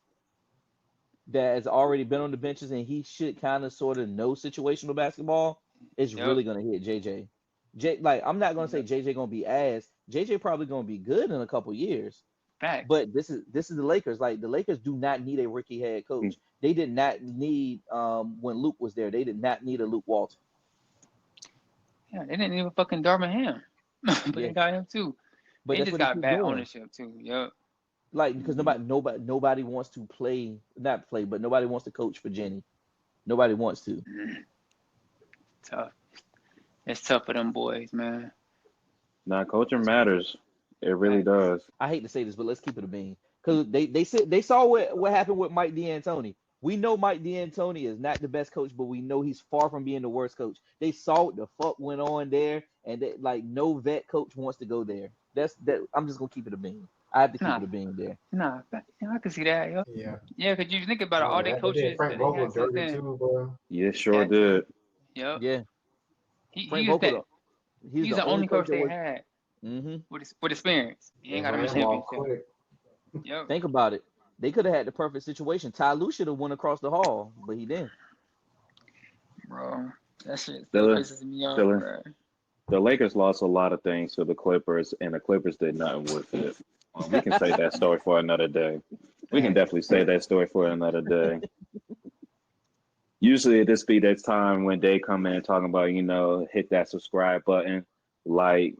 Speaker 2: that has already been on the benches and he should kind of sort of know situational basketball, it's
Speaker 3: Yep.
Speaker 2: really gonna hit JJ. Like I'm not gonna say
Speaker 3: Yep.
Speaker 2: JJ gonna be ass. JJ probably gonna be good in a couple years.
Speaker 3: Facts.
Speaker 2: But this is the Lakers. Like the Lakers do not need a rookie head coach. They did not need when Luke was there. They did not need a Luke Walton.
Speaker 3: Yeah, they didn't even fucking Darvin Ham, but
Speaker 2: Yeah,
Speaker 3: they got him too.
Speaker 2: but
Speaker 3: They
Speaker 2: that's
Speaker 3: just
Speaker 2: what they
Speaker 3: got
Speaker 2: keep
Speaker 3: bad
Speaker 2: doing.
Speaker 3: ownership too. Yep.
Speaker 2: Like because nobody wants to play, not play, but nobody wants to coach for Jenny. Nobody wants to.
Speaker 3: Tough. It's tough for them boys, man.
Speaker 1: Now, coaching matters. It really
Speaker 3: Facts.
Speaker 1: does.
Speaker 2: I hate to say this, but let's keep it a bean. Because they said they saw what happened with Mike D'Antoni. We know Mike D'Antoni is not the best coach, but we know he's far from being the worst coach. They saw what the fuck went on there, and like no vet coach wants to go there. That's that. I'm just gonna keep it a bean. I have to keep
Speaker 3: Nah,
Speaker 2: it a bean there.
Speaker 3: yeah, I can see that, yo.
Speaker 4: Yeah.
Speaker 3: Yeah, cause you think about it,
Speaker 4: Oh,
Speaker 3: all the
Speaker 4: that they did
Speaker 3: coaches
Speaker 4: Frank
Speaker 3: that they
Speaker 4: Vogel
Speaker 3: had since
Speaker 4: dirty
Speaker 3: then.
Speaker 4: too, bro.
Speaker 1: Yeah, sure
Speaker 3: That too.
Speaker 1: did.
Speaker 3: Yep.
Speaker 2: Yeah,
Speaker 3: He
Speaker 2: Frank
Speaker 3: was
Speaker 2: Vogel,
Speaker 3: that.
Speaker 2: he's
Speaker 3: He's
Speaker 2: the
Speaker 3: the
Speaker 2: only
Speaker 3: only
Speaker 2: coach
Speaker 3: coach
Speaker 2: that
Speaker 3: they
Speaker 2: was.
Speaker 3: had
Speaker 2: hmm
Speaker 3: with experience. He
Speaker 4: They
Speaker 3: ain't got to win a
Speaker 4: ran him off
Speaker 3: championship.
Speaker 4: quick.
Speaker 3: Yep.
Speaker 2: Think about it. They could have had the perfect situation. Ty Lue should have went across the hall, but he didn't.
Speaker 3: Bro, that shit still
Speaker 1: The
Speaker 3: pisses me off,
Speaker 1: the
Speaker 3: bro.
Speaker 1: the Lakers lost a lot of things to the Clippers, and the Clippers did nothing with it. We can say that story for another day. We can
Speaker 3: Facts.
Speaker 1: definitely say that story for another day. Usually, this be that time when they come in talking about, hit that subscribe button, like,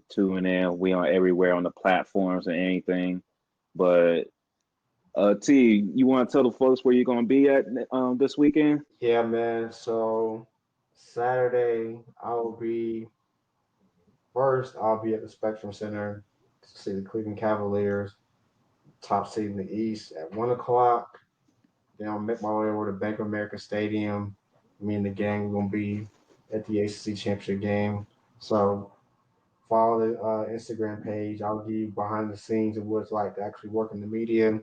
Speaker 1: tune in. We on everywhere on the platforms and anything. But T, you want to tell the folks where you're gonna be at this weekend?
Speaker 4: Yeah, man. So Saturday, I will be first. I'll be at the Spectrum Center to see the Cleveland Cavaliers, top seed in the East at 1 o'clock. Then I'll make my way over to Bank of America Stadium. Me and the gang are gonna be at the ACC championship game. So follow the Instagram page. I'll give you behind the scenes of what it's like to actually work in the media.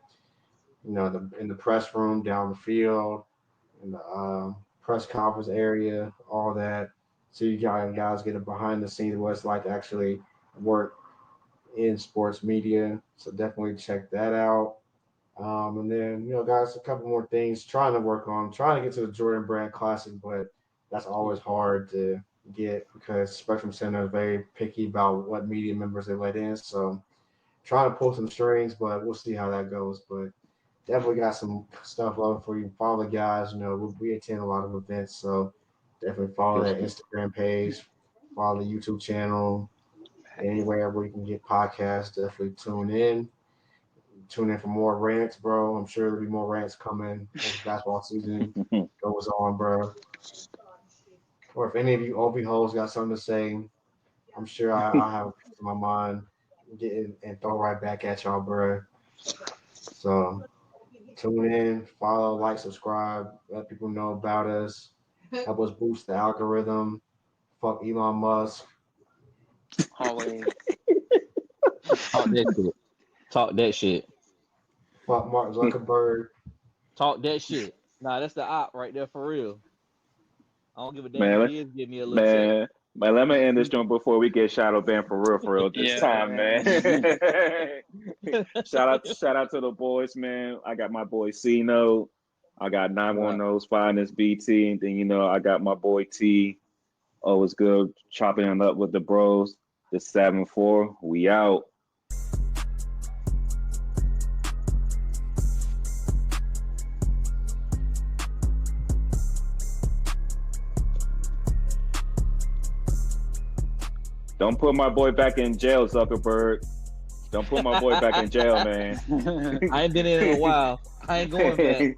Speaker 4: In the press room, down the field, in the press conference area, all that. So you guys get a behind the scenes of what it's like to actually work in sports media. So definitely check that out. And then, guys, a couple more things trying to get to the Jordan Brand Classic, but that's always hard to get because Spectrum Center is very picky about what media members they let in. So trying to pull some strings, but we'll see how that goes. But definitely got some stuff up for you. Follow the guys. We attend a lot of events, so definitely follow that Instagram page, follow the YouTube channel, anywhere where you can get podcasts. Definitely tune in. Tune in for more rants, bro. I'm sure there'll be more rants coming as basketball season goes on, bro. Or if any of you OB hoes got something to say, I'm sure I have a piece in my mind, get in and throw right back at y'all, bro. So tune in, follow, like, subscribe, let people know about us, help us boost the algorithm. Fuck Elon Musk.
Speaker 3: Always.
Speaker 2: Talk that shit. Talk that shit.
Speaker 4: Fuck Mark Zuckerberg.
Speaker 2: Talk that shit. Nah, that's the op right there for real. I don't give a damn
Speaker 1: Man,
Speaker 2: if he is give me a little check.
Speaker 1: man, let me end this joint before we get shadow banned for real this
Speaker 3: Yeah,
Speaker 1: time,
Speaker 3: man.
Speaker 1: Shout out to the boys, man. I got my boy C-No. I got 910's Finest BT, and then I got my boy T. Always good chopping it up with the bros. The 7-4. We out. Don't put my boy back in jail, Zuckerberg. Don't put my boy back in jail, man.
Speaker 2: I ain't been in a while. I ain't going back.